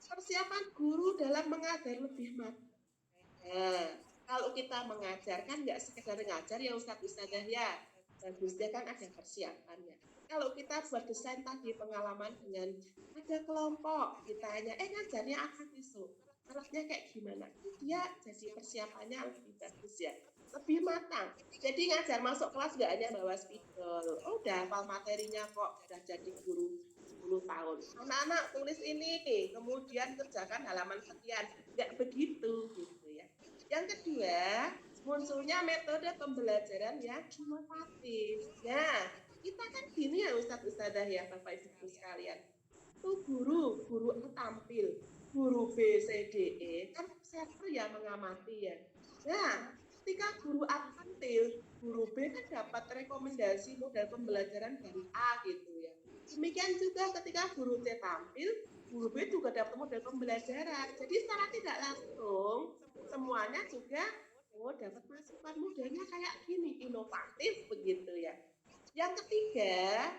persiapan guru dalam mengajar lebih matang. Nah, kalau kita mengajar kan nggak sekedar ngajar ya Ustazah ya, bagusnya kan ada persiapannya. Kalau kita buat desain tadi pengalaman dengan ada kelompok, kita hanya ngajarnya apa besok, alatnya kayak gimana, dia jadi persiapannya lebih bagus ya, lebih matang. Jadi ngajar masuk kelas nggak hanya bawa spidol, udah hafal materinya kok, udah jadi guru 10 tahun. Anak-anak tulis ini, kemudian kerjakan halaman sekian, nggak begitu gitu ya. Yang kedua, munculnya metode pembelajaran yang inovatif. Nah, kita kan gini ya Ustazah ya, Bapak Ibu sekalian. Itu guru itu tampil, guru B, C, D, E, kan observer ya, mengamati ya. Nah, ketika guru A tampil, guru B kan dapat rekomendasi model pembelajaran dari A gitu ya. Demikian juga ketika guru C tampil, guru B juga dapat model pembelajaran. Jadi secara tidak langsung, semuanya juga dapat masukan modelnya kayak gini, inovatif begitu ya. Yang ketiga,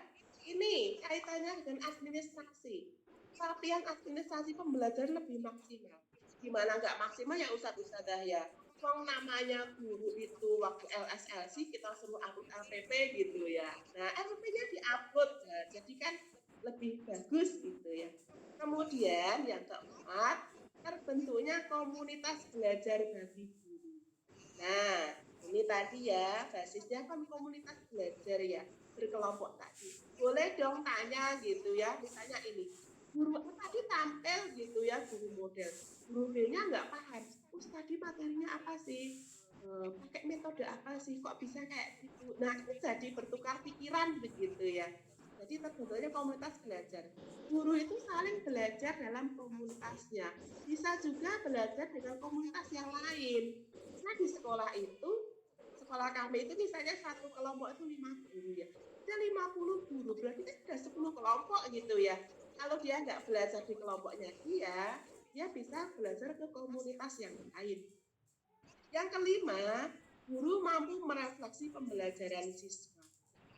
ini kaitannya dengan administrasi. Pelatihan administrasi pembelajaran lebih maksimal. Gimana nggak maksimal ya Ustazah ya? Wong namanya guru itu waktu LSLC kita suruh upload LPP gitu ya. Nah, LPP-nya di-upload, nah, jadi kan lebih bagus gitu ya. Kemudian yang keempat, terbentuknya komunitas belajar bagi guru. Nah, ini tadi ya, basisnya kan komunitas belajar ya, berkelompok tadi. Boleh dong tanya gitu ya, misalnya ini, guru tadi tampil gitu ya, guru model. Guru B-nya nggak paham, tadi materinya apa sih? Pakai metode apa sih? Kok bisa kayak gitu? Nah, itu jadi bertukar pikiran begitu ya. Jadi terbentuknya komunitas belajar. Guru itu saling belajar dalam komunitasnya. Bisa juga belajar dengan komunitas yang lain. Nah, di sekolah itu, sekolah kami itu misalnya satu kelompok itu 5 guru ya. Ada 50 guru, berarti kan ada 10 kelompok gitu ya. Kalau dia nggak belajar di kelompoknya dia bisa belajar ke komunitas yang lain. Yang kelima, guru mampu merefleksi pembelajaran siswa.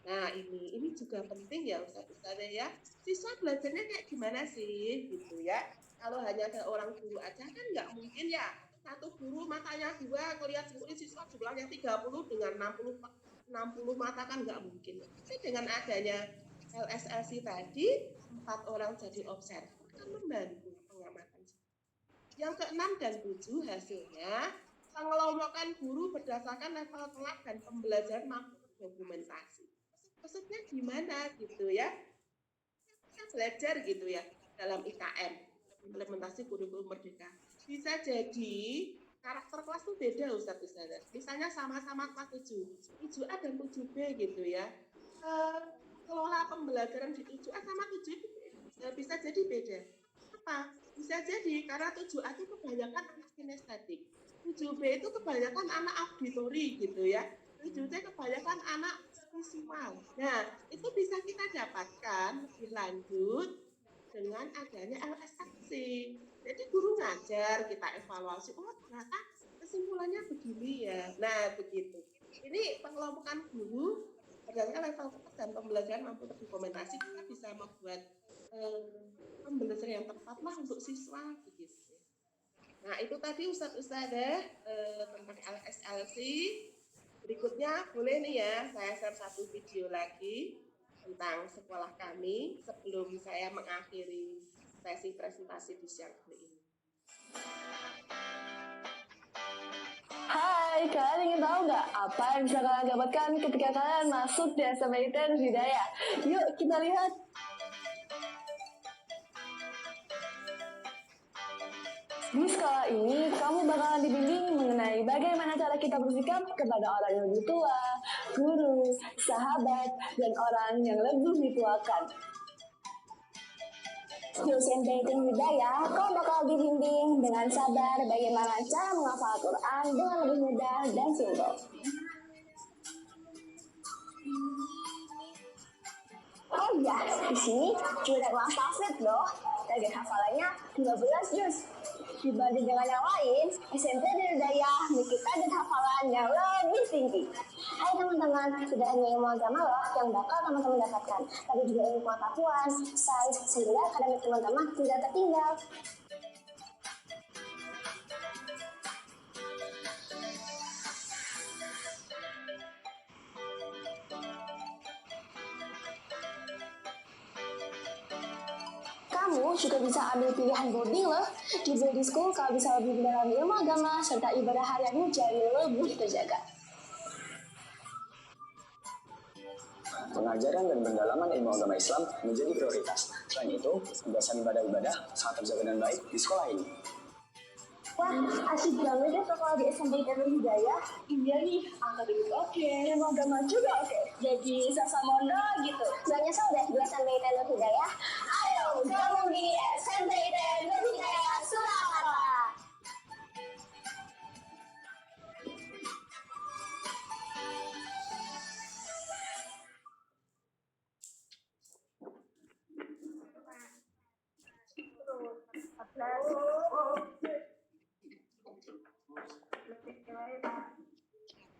Nah, ini juga penting ya Ustazah ya. Siswa belajarnya kayak gimana sih gitu ya. Kalau hanya ada orang guru aja kan nggak mungkin ya. Satu guru matanya 2, ngelihat siswa jumlahnya 30 dengan 60 mata kan nggak mungkin. Tapi dengan adanya LSLC tadi, 4 orang jadi observer kan membantu pengamatan. Yang ke-6 dan 7 hasilnya, pengelompokan guru berdasarkan level kelas dan pembelajaran mampu dokumentasi. Maksudnya gimana gitu ya? Kita belajar gitu ya dalam IKM, implementasi kurikulum merdeka. Bisa jadi karakter kelas itu beda Ustazah. Misalnya sama-sama kelas 7A dan 7B gitu ya. Kelola pembelajaran di 7A sama 7B bisa jadi beda. Apa? Bisa jadi karena 7A itu kebanyakan anak kinestetik, 7B itu kebanyakan anak auditori gitu ya, 7C kebanyakan anak visual. Nah, itu bisa kita dapatkan lebih lanjut dengan adanya LSLC. Jadi guru ngajar, kita evaluasi, oh ternyata kesimpulannya begini ya. Nah, begitu. Ini pengelompokan guru berdasarkan level kelas dan pembelajaran mampu terdokumentasi, kita bisa membuat pembelajaran yang tepat lah untuk siswa begitu. Nah, itu tadi Ustazah tentang LSLC. Berikutnya boleh nih ya, saya share satu video lagi tentang sekolah kami sebelum saya mengakhiri sesi presentasi di siang hari ini. Hai, kalian ingin tahu nggak apa yang bisa kalian dapatkan ketika kalian masuk di SMA ITN Hidayah? Yuk kita lihat. Di sekolah ini, kamu bakalan dibimbing mengenai bagaimana cara kita bersikap kepada orang yang lebih tua, guru, sahabat, dan orang yang lebih dituakan. Di SMP ITN Hidayah, kau bakal dibimbing dengan sabar bagaimana cara menghafal Al-Quran dengan lebih mudah dan simpel. Oh iya, di sini juga ada kelas tahfidz loh. Target hafalannya 15 juz. Dibanding dengan yang lain, SMP dan Hidayah kita dan hafalan yang lebih tinggi. Hai teman-teman, tidak hanya ilmu agama loh yang bakal teman-teman dapatkan, tapi juga ilmu pengetahuan, sains, sehingga akademik teman-teman tidak tertinggal. Kamu juga bisa ambil pilihan boarding loh. Di boarding school kau bisa lebih mendalami ilmu agama serta ibadah harianmu jadi lebih terjaga. Pengajaran dan pendalaman ilmu agama Islam menjadi prioritas. Selain itu, pembahasan ibadah-ibadah sangat terjaga dengan baik di sekolah ini. Wah, asik banget ya sekolah di SMP Darul Hidayah. Iya nih, akademik oke, ilmu agama juga oke. Jadi sasamondo gitu. Gak nyesel deh di SMP Darul Hidayah. Ayo, gabung di SMP Darul Hidayah Surakarta.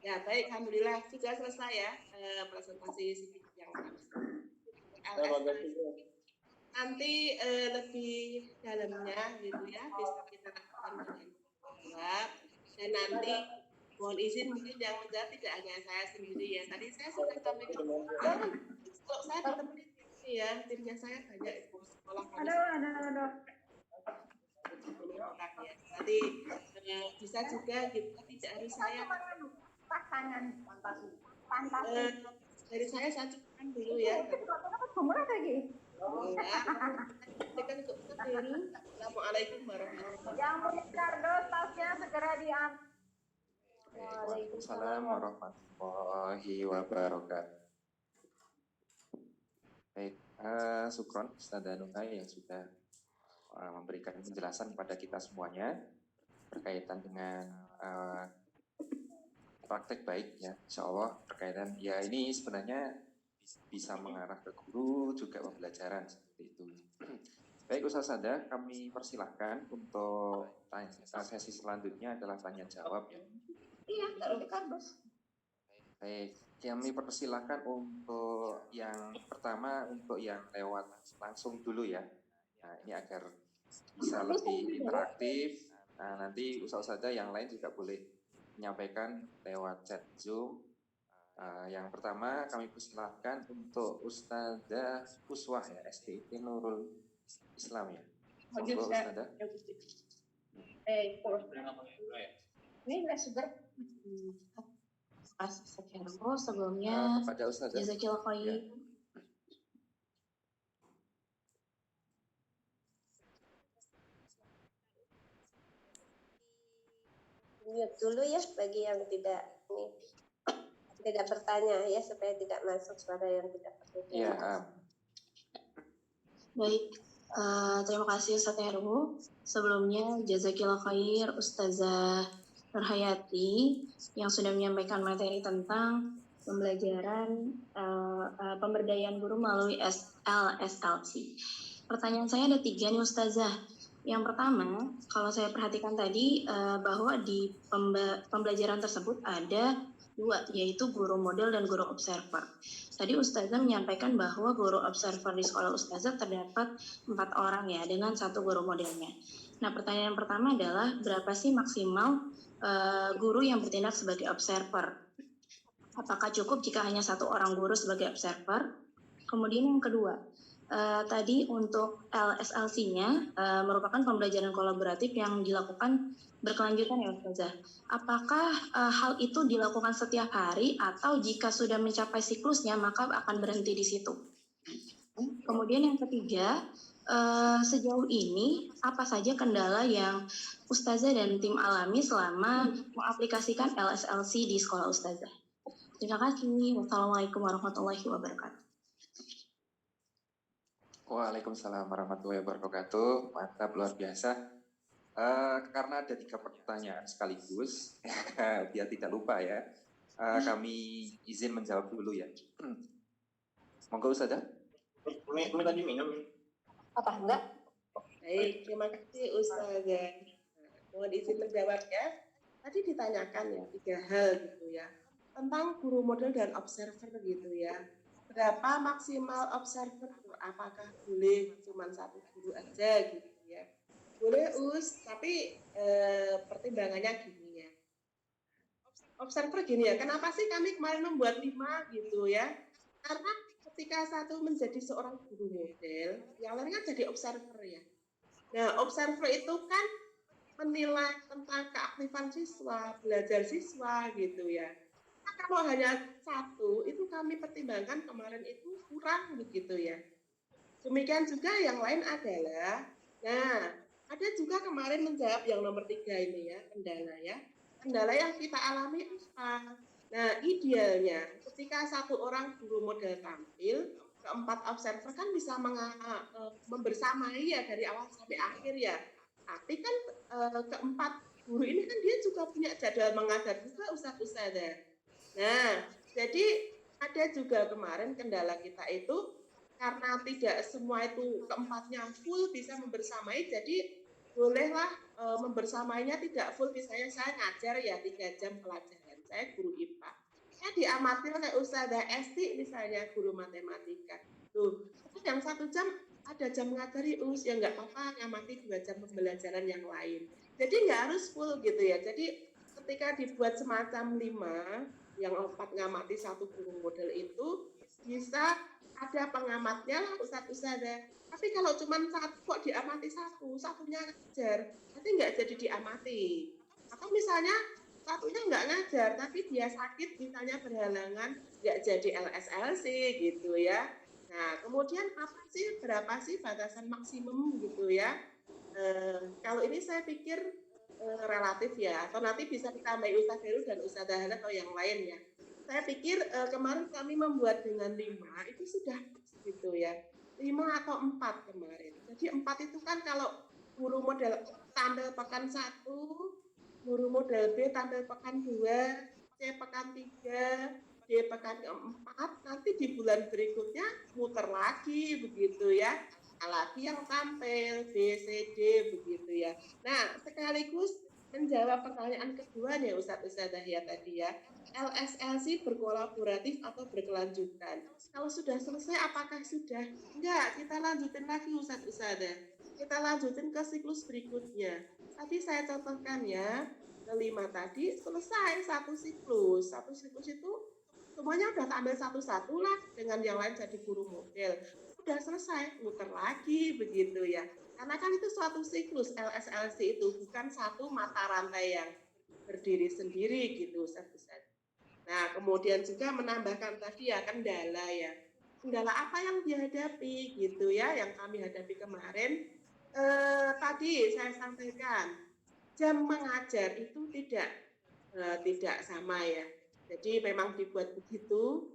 Ya, baik, alhamdulillah sudah selesai ya presentasi sedikit yang nanti lebih dalamnya gitu ya bisa kita lakukan dengan jawab, dan nanti mohon izin mungkin yang menjawab tidak hanya saya sendiri ya, tadi saya sudah sampaikan kalau saya ditemani tim ya, timnya saya banyak di sekolah kami. Ya. Nanti bisa juga gitu, tidak harus saya dari saya cukupkan dulu ya. Kan untuk dulu. Assalamualaikum warahmatullahi wabarakatuh. Yang punya kardus tasnya segera diambil. Waalaikumsalam warahmatullahi wabarakatuh. Baik, syukron Ustadzah Nunghai yang sudah memberikan penjelasan kepada kita semuanya berkaitan dengan praktek baik ya, insya Allah berkaitan ya ini sebenarnya bisa mengarah ke guru juga pembelajaran seperti itu. Baik Ustadzah, kami persilahkan untuk sesi selanjutnya adalah tanya jawab ya. Iya, taruh di kardus. Baik, kami persilahkan untuk yang pertama untuk yang lewat langsung dulu ya. Nah, ini agar bisa lebih interaktif. Nah, nanti Ustadzah yang lain juga boleh menyampaikan lewat chat Zoom. Yang pertama kami persilahkan untuk Ustadzah Uswah ya, SDIT Nurul Islam ya. Monggo Ustadzah. Ini sugar. Sebelumnya kepada Ustadzah. Jazakillah khair. Mute dulu ya bagi yang tidak bertanya ya, supaya tidak masuk suara yang tidak bertanya. Iya. Baik, terima kasih Ustaz Heru. Sebelumnya jazakillah khair Ustazah Nurhayati yang sudah menyampaikan materi tentang pembelajaran pemberdayaan guru melalui LSLC. Pertanyaan saya ada 3 nih Ustazah. Yang pertama, kalau saya perhatikan tadi bahwa di pembelajaran tersebut ada 2, yaitu guru model dan guru observer. Tadi Ustazah menyampaikan bahwa guru observer di sekolah Ustazah terdapat 4 orang ya, dengan 1 guru modelnya. Nah, pertanyaan pertama adalah berapa sih maksimal guru yang bertindak sebagai observer? Apakah cukup jika hanya 1 orang guru sebagai observer? Kemudian yang kedua, tadi untuk LSLC-nya merupakan pembelajaran kolaboratif yang dilakukan berkelanjutan ya Ustazah. Apakah hal itu dilakukan setiap hari atau jika sudah mencapai siklusnya maka akan berhenti di situ? Kemudian yang ketiga, sejauh ini apa saja kendala yang Ustazah dan tim alami selama mengaplikasikan LSLC di sekolah Ustazah? Terima kasih. Wassalamualaikum warahmatullahi wabarakatuh. Waalaikumsalam warahmatullahi wabarakatuh. Mantap, luar biasa. Karena ada 3 pertanyaan sekaligus, biar tidak lupa ya, kami izin menjawab dulu ya. Monggo Ustazah. Ini tadi minum. Apa enggak? Baik, terima kasih Ustazah. Mohon izin menjawab ya. Tadi ditanyakan ya 3 hal gitu ya, tentang guru model dan observer gitu ya. Berapa maksimal observer? Apakah boleh cuma 1 guru aja gitu ya? Boleh tapi pertimbangannya gini ya. Observer gini ya, kenapa sih kami kemarin membuat 5 gitu ya? Karena ketika satu menjadi seorang guru model, yang lain kan jadi observer ya. Nah, observer itu kan menilai tentang keaktifan siswa, belajar siswa gitu ya. Nah, kalau hanya 1, itu kami pertimbangkan kemarin itu kurang begitu ya. Demikian juga yang lain adalah, nah, ada juga kemarin menjawab yang nomor 3 ini ya, kendala ya. Kendala yang kita alami apa? Nah, idealnya ketika 1 orang guru model tampil, ke-4 observer kan bisa membersamai ya dari awal sampai akhir ya. Tapi kan ke-4 guru ini kan dia juga punya jadwal mengajar juga Ustazah. Nah, jadi ada juga kemarin kendala kita itu karena tidak semua itu ke-4-nya full bisa membersamai, jadi bolehlah membersamainya tidak full. Misalnya saya ngajar ya 3 jam pelajaran, saya guru IPA. Saya diamati oleh Ustazah Esti misalnya guru matematika. Tuh, yang 1 jam ada jam ngajari ya nggak apa-apa, ngamati 2 jam pembelajaran yang lain. Jadi nggak harus full gitu ya. Jadi ketika dibuat semacam 5, yang 4 ngamati 1 guru model itu bisa ada pengamatnya lah Ustazah. Tapi kalau cuma 1 kok diamati 1-1-nya ngajar, nanti nggak jadi diamati. Atau misalnya 1-nya nggak ngajar, tapi dia sakit misalnya berhalangan, nggak jadi LSLC gitu ya. Nah, kemudian berapa sih batasan maksimum gitu ya? Kalau ini saya pikir relatif ya, atau nanti bisa ditambahi Ustaz Heru dan Ustazah Hana atau yang lain ya. Saya pikir kemarin kami membuat dengan 5 itu sudah gitu ya. 5 atau 4 kemarin. Jadi 4 itu kan kalau guru model tampil pekan 1, guru model B tampil pekan 2, C pekan 3, D pekan ke-4, nanti di bulan berikutnya muter lagi begitu ya. Lagi yang tampil B, C, D begitu ya. Nah, sekaligus menjawab pertanyaan kedua nih Ustazah ya tadi ya. LSLC berkolaboratif atau berkelanjutan. Kalau sudah selesai apakah sudah? Enggak, kita lanjutin lagi Ustazah. Kita lanjutin ke siklus berikutnya. Tadi saya contohkan ya, ke-5 tadi selesai 1 siklus. 1 siklus itu semuanya udah tampil satu-satu lah dengan yang lain jadi guru model. Udah selesai, muter lagi begitu ya. Karena kan itu suatu siklus LSLC itu, bukan satu mata rantai yang berdiri sendiri gitu Ustaz. Nah, kemudian juga menambahkan tadi ya kendala ya. Kendala apa yang dihadapi gitu ya, yang kami hadapi kemarin. Tadi saya sampaikan, jam mengajar itu tidak sama ya. Jadi memang dibuat begitu,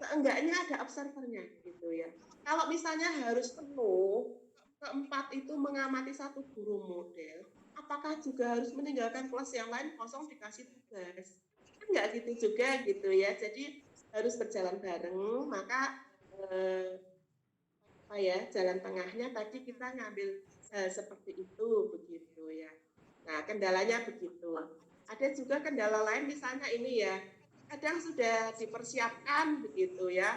seenggaknya ada observernya gitu ya. Kalau misalnya harus penuh, ke-4 itu mengamati 1 guru model, apakah juga harus meninggalkan kelas yang lain kosong dikasih tugas? Kan nggak gitu juga gitu ya. Jadi harus berjalan bareng, maka jalan tengahnya tadi kita ngambil seperti itu begitu ya. Nah, kendalanya begitu. Ada juga kendala lain misalnya ini ya, kadang sudah dipersiapkan begitu ya.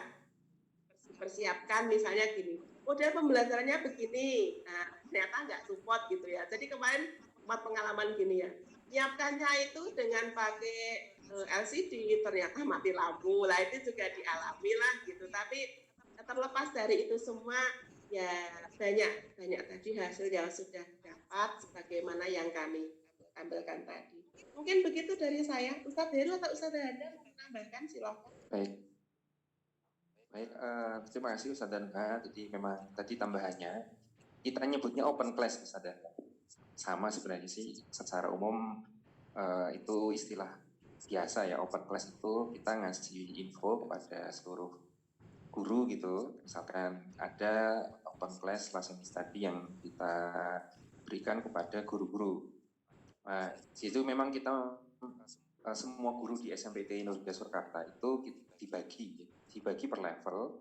Dipersiapkan misalnya gini, model pembelajarannya begini, nah ternyata nggak support gitu ya. Jadi kemarin pengalaman gini ya, nyiapkannya itu dengan pakai LCD, ternyata mati lampu, lah itu juga dialami lah gitu. Tapi terlepas dari itu semua, ya banyak tadi hasil yang sudah dapat sebagaimana yang kami tampilkan tadi. Mungkin begitu dari saya. Ustaz Heru atau Ustazah Hana mau menambahkan silakan. Baik, terima kasih Ustazah Hana. Jadi memang tadi tambahannya kita nyebutnya open class Ustazah. Sama sebenarnya sih secara umum itu istilah biasa ya. Open class itu kita ngasih info kepada seluruh guru gitu. Misalkan ada open class lesson study yang kita diberikan kepada guru-guru. Nah, itu memang kita semua guru di SMPT Nurga Surakarta itu dibagi per level,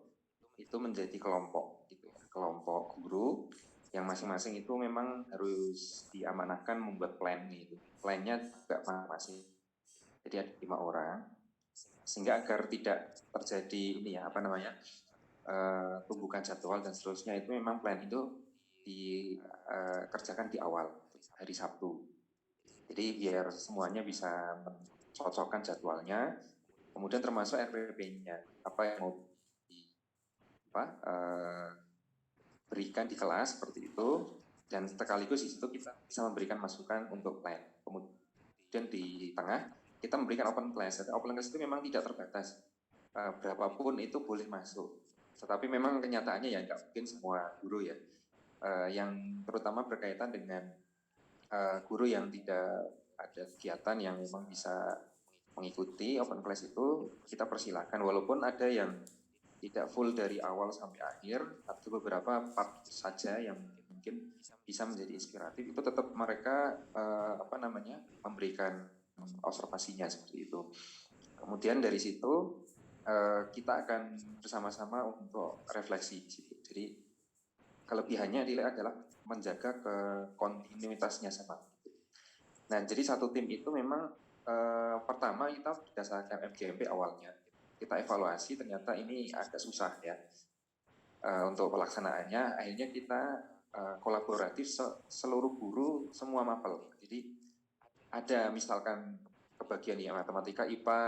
itu menjadi kelompok gitu ya, kelompok guru yang masing-masing itu memang harus diamanahkan membuat plan itu. Plannya juga masing-masing. Jadi ada 5 orang, sehingga agar tidak terjadi ini ya tumbukan jadwal dan seterusnya, itu memang plan itu dikerjakan di awal hari Sabtu. Jadi biar semuanya bisa mencocokkan jadwalnya, kemudian termasuk RPP-nya, apa yang mau berikan di kelas seperti itu, dan sekaligus di situ kita bisa memberikan masukan untuk plan. Kemudian di tengah kita memberikan open class. Open class itu memang tidak terbatas, berapapun itu boleh masuk. Tetapi memang kenyataannya ya nggak mungkin semua guru ya, yang terutama berkaitan dengan guru yang tidak ada kegiatan yang memang bisa mengikuti open class itu kita persilahkan, walaupun ada yang tidak full dari awal sampai akhir, atau beberapa part saja yang mungkin bisa menjadi inspiratif, itu tetap mereka memberikan observasinya seperti itu. Kemudian dari situ kita akan bersama-sama untuk refleksi di situ. Jadi kelebihannya adalah menjaga kontinuitasnya sama. Nah, jadi satu tim itu memang pertama kita berdasarkan FGMP awalnya kita evaluasi, ternyata ini agak susah ya untuk pelaksanaannya. Akhirnya kita kolaboratif seluruh guru semua mapel. Jadi ada misalkan kebagian ya matematika, IPA,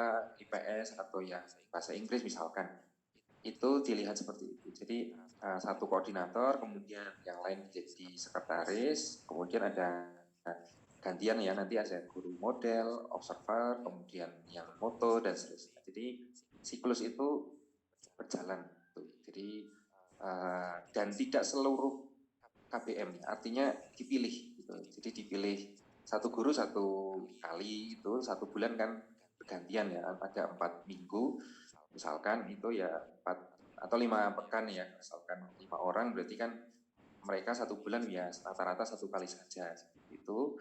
IPS atau ya bahasa Inggris misalkan, itu dilihat seperti itu. Jadi satu koordinator, kemudian yang lain jadi sekretaris, kemudian ada gantian ya, nanti ada guru model, observer, kemudian yang moto dan seterusnya. Jadi siklus itu berjalan. Jadi dan tidak seluruh KBM, artinya dipilih gitu. Jadi dipilih satu guru satu kali, itu 1 bulan kan bergantian ya, ada 4 minggu misalkan, itu ya 4 atau 5 pekan ya, misalkan 5 orang, berarti kan mereka 1 bulan ya rata-rata 1 kali saja itu,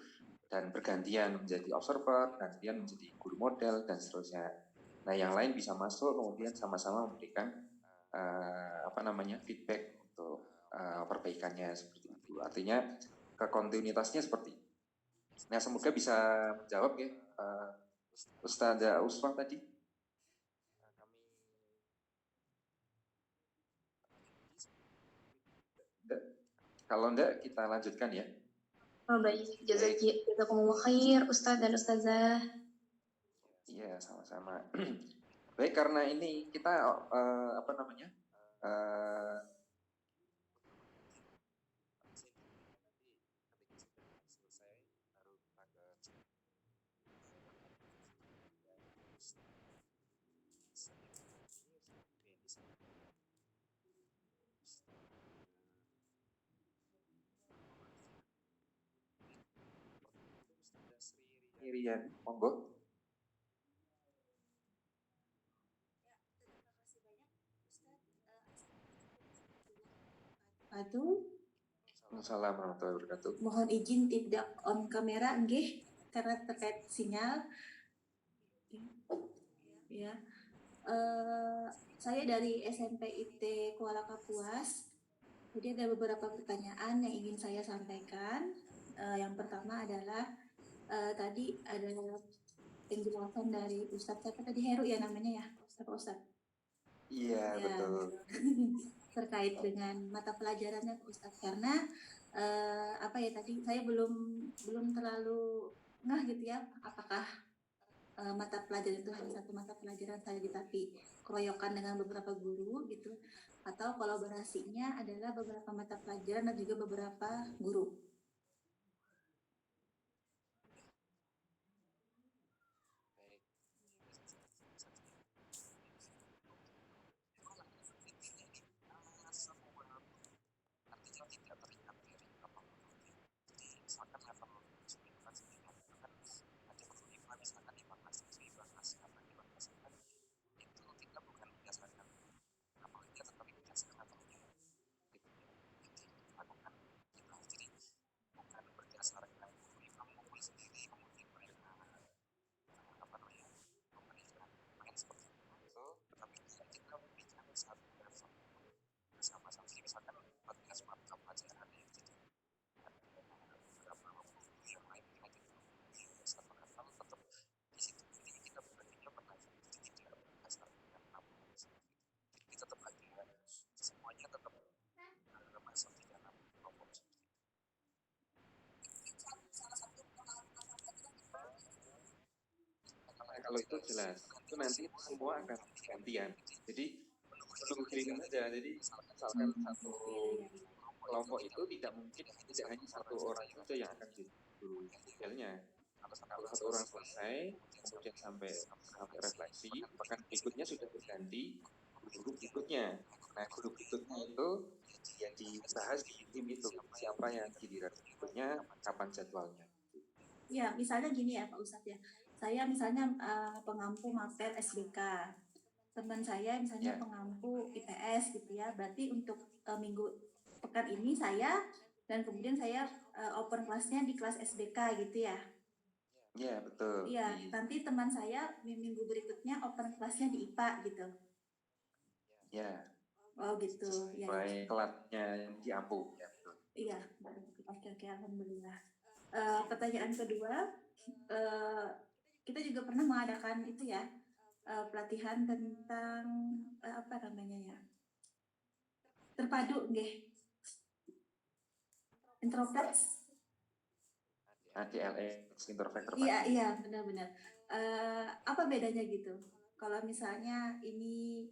dan bergantian menjadi observer, gantian menjadi guru model dan seterusnya. Nah, yang lain bisa masuk kemudian sama-sama memberikan feedback untuk perbaikannya seperti itu. Artinya kekontinuitasnya seperti itu. Nah, semoga bisa menjawab ya Ustazah Uswah tadi. Kalau enggak kita lanjutkan ya. Oh baik, jazakumullah khair Ustadz dan Ustazah. Iya, sama-sama. Baik, karena ini kita Rian, monggo. Assalamualaikum warahmatullahi wabarakatuh. Mohon izin tidak on kamera nggih karena terkait sinyal. Ya. Saya dari SMP IT Kuala Kapuas. Jadi ada beberapa pertanyaan yang ingin saya sampaikan. Yang pertama adalah tadi ada penjelasan dari Ustadz siapa tadi, Heru ya namanya ya, Ustadz. Iya, ya, betul. Terkait dengan mata pelajarannya Ustadz, karena tadi saya belum terlalu gitu ya, apakah mata pelajaran itu hanya satu mata pelajaran saja tapi keroyokan dengan beberapa guru gitu, atau kolaborasinya adalah beberapa mata pelajaran dan juga beberapa guru. kalau itu jelas, itu nanti semua akan gantian. Jadi menunggu giliran aja. Jadi misalkan satu kelompok itu tidak mungkin tidak hanya satu orang saja yang akan jadi guru modelnya. Kalau satu orang selesai, kemudian sampai refleksi, pekan berikutnya sudah berganti guru berikutnya. Nah, guru berikutnya itu ya dibahas di tim itu siapa yang giliran berikutnya, kapan jadwalnya. Ya, misalnya gini ya Pak Ustadz ya. Saya misalnya pengampu mapel SBK. Teman saya misalnya pengampu IPS gitu ya. Berarti untuk pekan ini saya dan kemudian saya open kelasnya di kelas SBK gitu ya. Iya, betul. Iya, nanti teman saya minggu berikutnya open kelasnya di IPA gitu. Ya. Oh gitu. Mulai kelasnya yang diampu. Ya, betul. Iya, oke, alhamdulillah. Pertanyaan kedua, kita juga pernah mengadakan itu ya, pelatihan tentang apa namanya ya, terpadu nggih, introvert. ADLX, introvert terpadu. Iya, benar-benar. Apa bedanya gitu? Kalau misalnya ini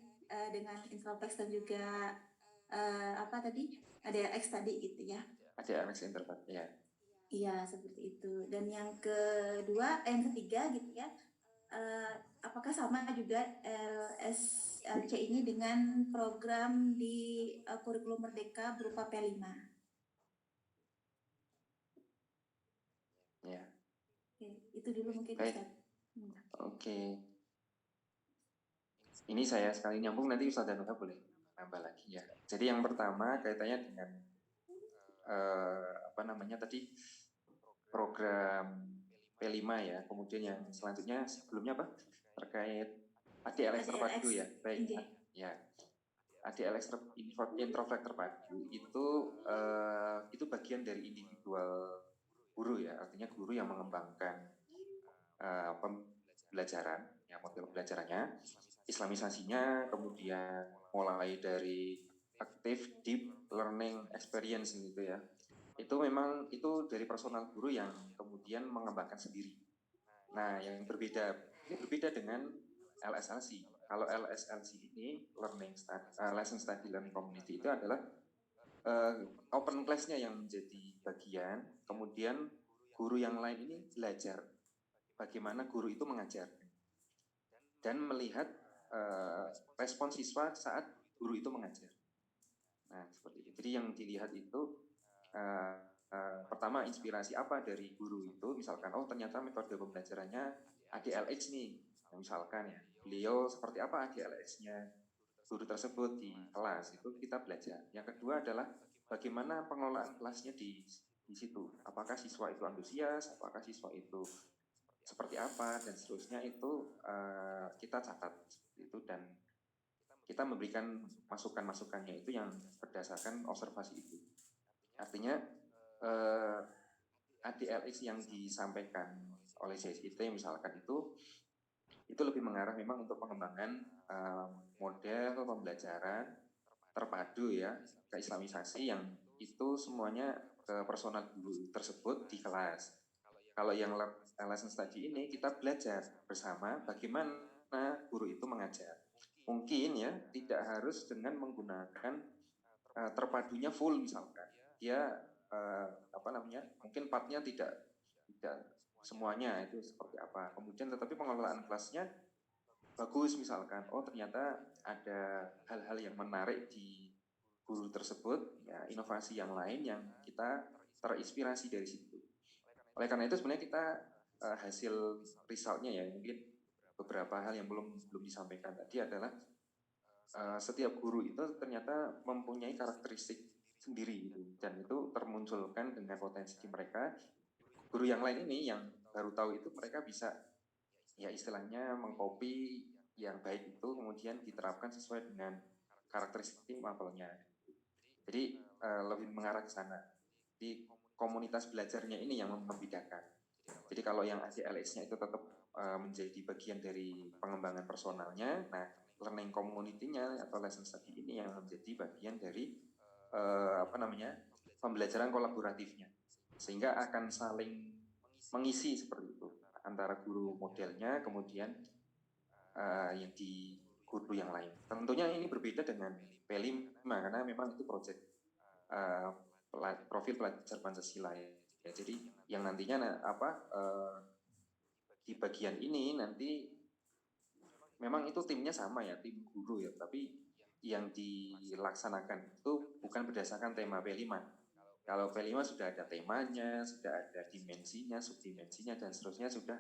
dengan introvert dan juga apa tadi, ADLX tadi gitu ya? ADLX introvert, ya. Iya, seperti itu. Dan yang ketiga gitu ya, apakah sama juga LSLC ini dengan program di kurikulum Merdeka berupa P5? Ya. Oke, itu dulu mungkin Ustaz. Oke. Ini saya sekali nyambung, nanti Ustaz Danuka boleh nambah lagi ya. Jadi yang pertama kaitannya dengan apa namanya tadi, program P5 ya, kemudian yang selanjutnya sebelumnya apa? Terkait ADLX terpadu ya. Baik. Ya. ADLX introvert terpadu itu bagian dari individual guru ya, artinya guru yang mengembangkan pembelajaran, ya model pembelajarannya, islamisasinya, kemudian mulai dari active deep learning experience gitu ya. Itu memang itu dari personal guru yang kemudian mengembangkan sendiri. Nah, yang berbeda dengan LSLC. Kalau LSLC ini lesson study learning community itu adalah open class-nya yang menjadi bagian, kemudian guru yang lain ini belajar bagaimana guru itu mengajar dan melihat respon siswa saat guru itu mengajar. Nah, seperti itu. Jadi yang dilihat itu pertama inspirasi apa dari guru itu, misalkan ternyata metode pembelajarannya ADLX nih, misalkan ya, beliau seperti apa ADLX-nya guru tersebut di kelas, itu kita belajar. Yang kedua adalah bagaimana pengelolaan kelasnya di situ, apakah siswa itu antusias, apakah siswa itu seperti apa, dan seterusnya itu kita catat itu, dan kita memberikan masukan-masukannya itu yang berdasarkan observasi itu. Artinya ADLX yang disampaikan oleh CSIT misalkan itu lebih mengarah memang untuk pengembangan model pembelajaran terpadu ya, keislamisasi yang itu semuanya ke personal guru tersebut di kelas. Kalau yang lesson study ini kita belajar bersama bagaimana guru itu mengajar. Mungkin ya tidak harus dengan menggunakan terpadunya full misalkan. Dia mungkin partnya tidak semuanya itu seperti apa. Kemudian tetapi pengelolaan kelasnya bagus misalkan. Ternyata ada hal-hal yang menarik di guru tersebut, ya inovasi yang lain yang kita terinspirasi dari situ. Oleh karena itu sebenarnya kita hasil resultnya ya, mungkin beberapa hal yang belum disampaikan tadi adalah setiap guru itu ternyata mempunyai karakteristik sendiri gitu, dan itu termunculkan dengan potensi mereka. Guru yang lain ini yang baru tahu itu mereka bisa ya istilahnya mengcopy yang baik itu kemudian diterapkan sesuai dengan karakteristik mapelnya. Jadi lebih mengarah ke sana. Di komunitas belajarnya ini yang membedakan. Jadi kalau yang ADLX-nya itu tetap menjadi bagian dari pengembangan personalnya, nah learning community-nya atau lesson study ini yang menjadi bagian dari pembelajaran kolaboratifnya, sehingga akan saling mengisi seperti itu. antara guru modelnya kemudian yang di guru yang lain. Tentunya ini berbeda dengan P5 karena memang itu proyek profil pelajar Pancasila ya. Jadi yang nantinya di bagian ini nanti memang itu timnya sama ya, tim guru ya, tapi yang dilaksanakan itu bukan berdasarkan tema P5. Kalau P5 sudah ada temanya, sudah ada dimensinya, subdimensinya, dan seterusnya sudah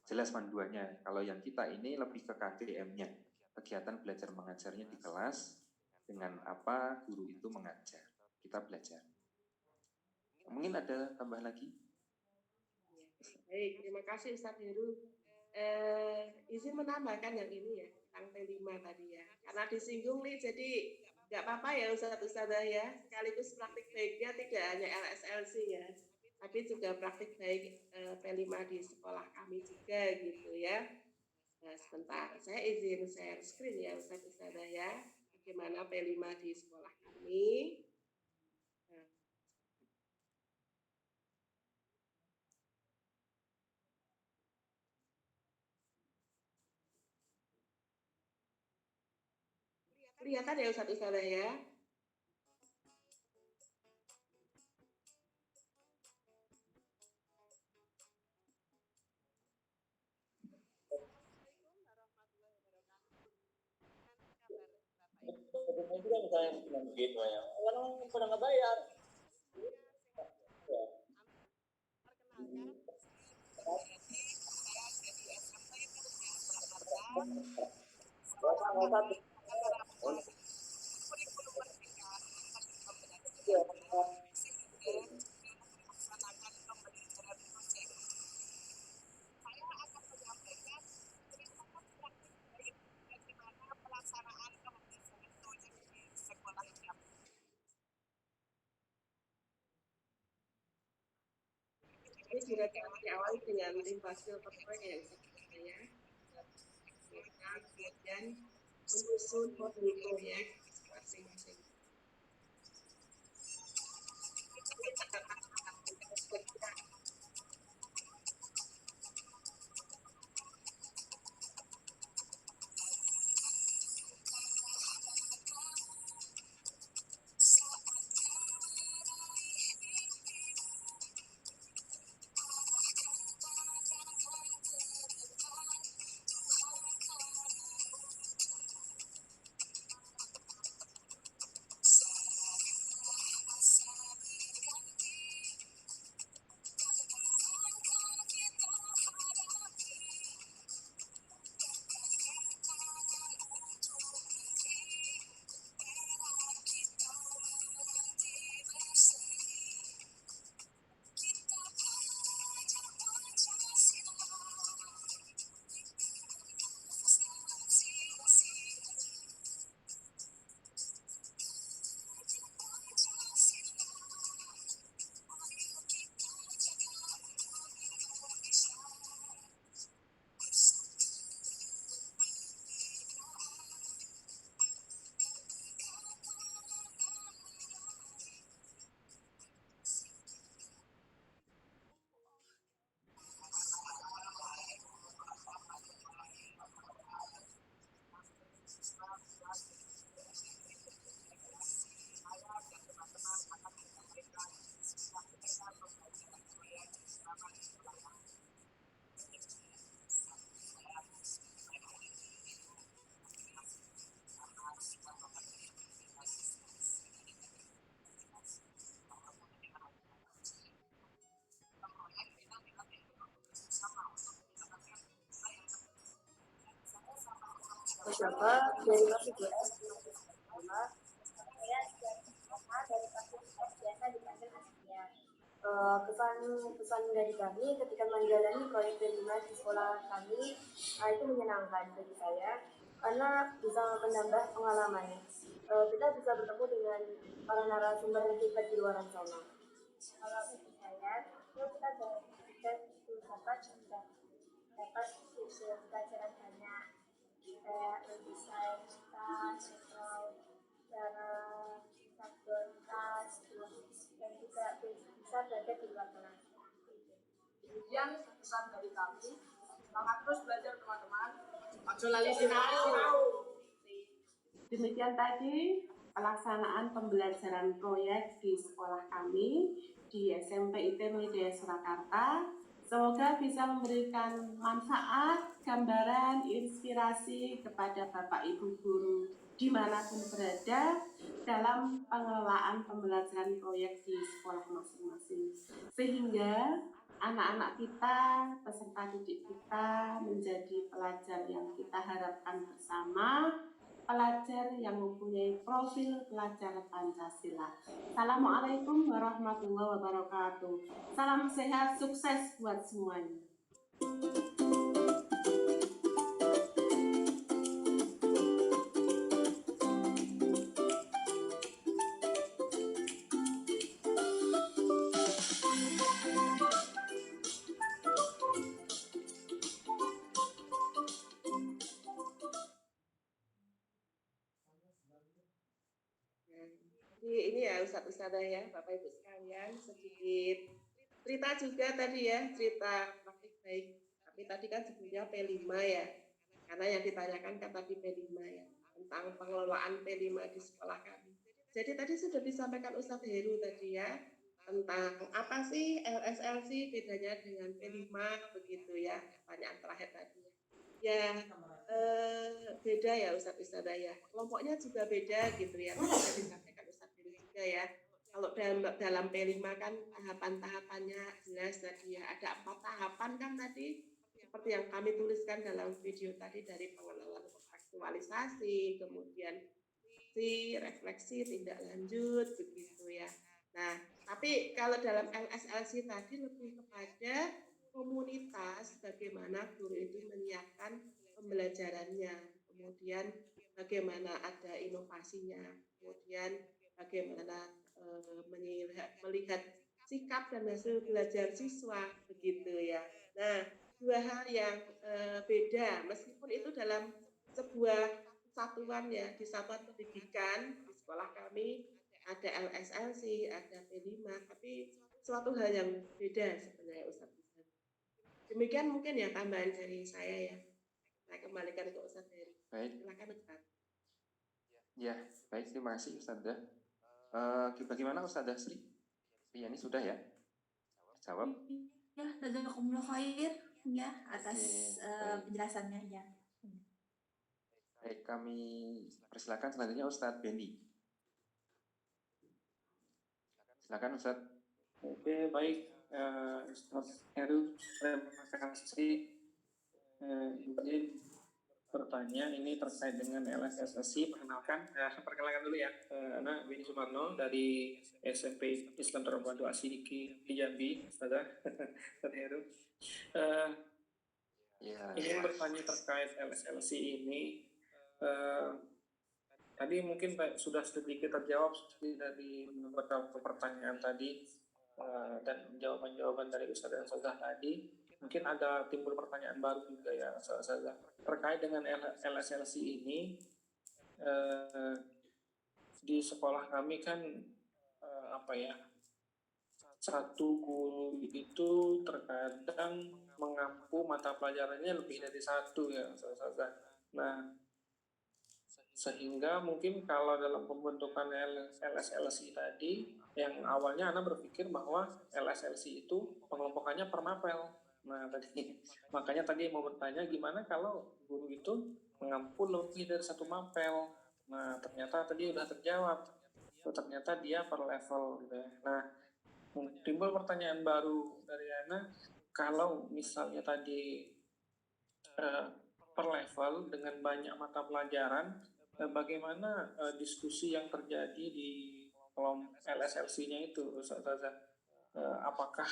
jelas panduannya. Kalau yang kita ini lebih ke KDM-nya, kegiatan belajar mengajarnya di kelas, dengan apa guru itu mengajar, kita belajar. Mungkin ada tambah lagi? Baik, terima kasih Ustadz Heru. Izin menambahkan yang ini ya, tentang P5 tadi ya. Karena disinggung nih, jadi nggak apa-apa ya Ustadz-Ustadzah ya, sekaligus praktik baiknya tidak hanya LSLC ya, tapi juga praktik baik P5 di sekolah kami juga gitu ya. Nah, sebentar, saya izin share screen ya Ustadz-Ustadzah ya, bagaimana P5 di sekolah kami. Kelihatan ya Ustadz-Ustadzah ya. Itu kan saya bilang gitu ya. Orang pada nggak bayar. Ini sudah diawali dengan tim hasil proyek ya Ustadz ya. Kemudian menyusun modul proyek masing-masing. Beberapa dari masuk GS pertama saya dari fakultas biasa dipanggil Asia. Pesan dari kami ketika menjalani proyek P5 di sekolah kami itu menyenangkan bagi saya karena bisa menambah pengalaman. Kita bisa bertemu dengan para narasumber yang hebat di luar sana. Kalau bagi saya, kita dapat pelajaran banyak mendesain tas atau cara sabun tas dan juga bisa belajar di luar kelas. Kemudian pesan dari kami, semangat terus belajar teman-teman. Ajo lali sinau. Demikian tadi pelaksanaan pembelajaran proyek di sekolah kami di SMP IT Milidaya Surakarta. Semoga bisa memberikan manfaat, gambaran, inspirasi kepada Bapak Ibu Guru dimanapun berada dalam pengelolaan pembelajaran proyek di sekolah masing-masing. Sehingga anak-anak kita, peserta didik kita menjadi pelajar yang kita harapkan bersama, pelajar yang mempunyai profil pelajar Pancasila. Assalamualaikum warahmatullahi wabarakatuh. Salam sehat, sukses buat semuanya. Jadi ini ya Ustadz-Ustadzah ya, Bapak Ibu sekalian, sedikit cerita juga tadi ya, cerita praktik baik. Tapi tadi kan sebetulnya P5 ya, karena yang ditanyakan kan tadi P5 ya, tentang pengelolaan P5 di sekolah kami. Jadi tadi sudah disampaikan Ustadz Heru tadi ya, tentang apa sih LSLC bedanya dengan P5 begitu ya, pertanyaan terakhir tadi. Ya, beda ya Ustadz-Ustadzah ya, kelompoknya juga beda gitu ya, sudah disampaikan Ustadz Heru juga ya. Kalau dalam P5 kan tahapan-tahapannya jelas tadi ya, ada 4 tahapan kan tadi, seperti yang kami tuliskan dalam video tadi, dari pengenalan aktualisasi, kemudian refleksi, tindak lanjut, begitu ya. Nah, tapi kalau dalam LSLC tadi lebih kepada komunitas, bagaimana guru itu menyiapkan pembelajarannya, kemudian bagaimana ada inovasinya, kemudian bagaimana melihat sikap dan hasil belajar siswa, begitu ya. Nah, 2 hal yang beda, meskipun itu dalam sebuah satuan ya, di satuan pendidikan di sekolah kami ada LSLC, ada P5, tapi suatu hal yang beda sebenarnya Ustadz. Demikian mungkin ya tambahan dari saya ya. Saya kembalikan ke Ustadz Heri. Baik. Silakan Ustadz. Ya, baik, terima kasih Ustadzah. Bagaimana Ustadzah Sri? Yani sudah ya? Jawab. Ya, jazakumullah khair ya atas penjelasannya ya. Baik, kami persilakan selanjutnya Ustadz Bendi. Silakan Ustadz. Oke, baik. Ustadz Heru, terima kasih. Izin bertanya, ini terkait dengan LSSSI. Perkenalkan dulu ya. Anak Beni Sumarno dari SMP Islam Terpadu Asidiki di Jambi, Ustadz Heru. Ingin bertanya terkait LSLC ini. Tadi mungkin sudah sedikit terjawab dari beberapa pertanyaan tadi, dan jawaban-jawaban dari Ustadz dan Ustadzah tadi. Mungkin ada timbul pertanyaan baru juga ya Ustadzah terkait dengan LSLC ini. Di sekolah kami kan satu guru itu terkadang mengampu mata pelajarannya lebih dari satu ya Ustadzah. Nah, sehingga mungkin kalau dalam pembentukan LSLC tadi, yang awalnya Ana berpikir bahwa LSLC itu pengelompokannya per mapel. Nah, makanya tadi mau bertanya gimana kalau guru itu mengampu lebih dari satu mapel. Nah, ternyata tadi udah terjawab. Ternyata dia per level gitu ya. Nah, timbul pertanyaan baru dari Ana, kalau misalnya tadi per level dengan banyak mata pelajaran, bagaimana diskusi yang terjadi di kelompok LSLC-nya itu, Ustazah? Apakah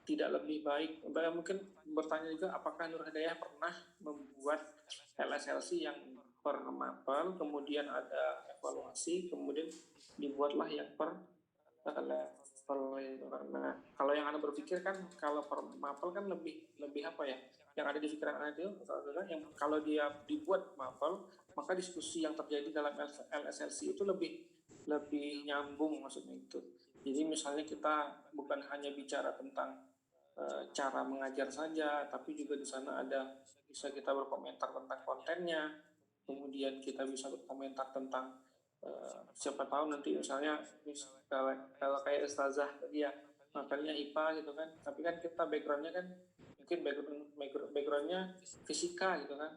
tidak lebih baik? Mungkin bertanya juga, apakah Nur Hidayah pernah membuat LSLC yang per mapel, kemudian ada evaluasi, kemudian dibuatlah yang per level. Nah, kalau yang Anda berpikir kan kalau per mapel kan lebih yang ada di pikiran Anda itu yang kalau dia dibuat mapel, maka diskusi yang terjadi dalam LSLC itu lebih lebih nyambung maksudnya itu. Jadi misalnya kita bukan hanya bicara tentang cara mengajar saja, tapi juga di sana bisa kita berkomentar tentang kontennya, kemudian kita bisa berkomentar tentang siapa tahu nanti misalnya kalau kayak Ustazah tadi ya, makanya IPA gitu kan, tapi kan kita backgroundnya kan mungkin backgroundnya fisika gitu kan,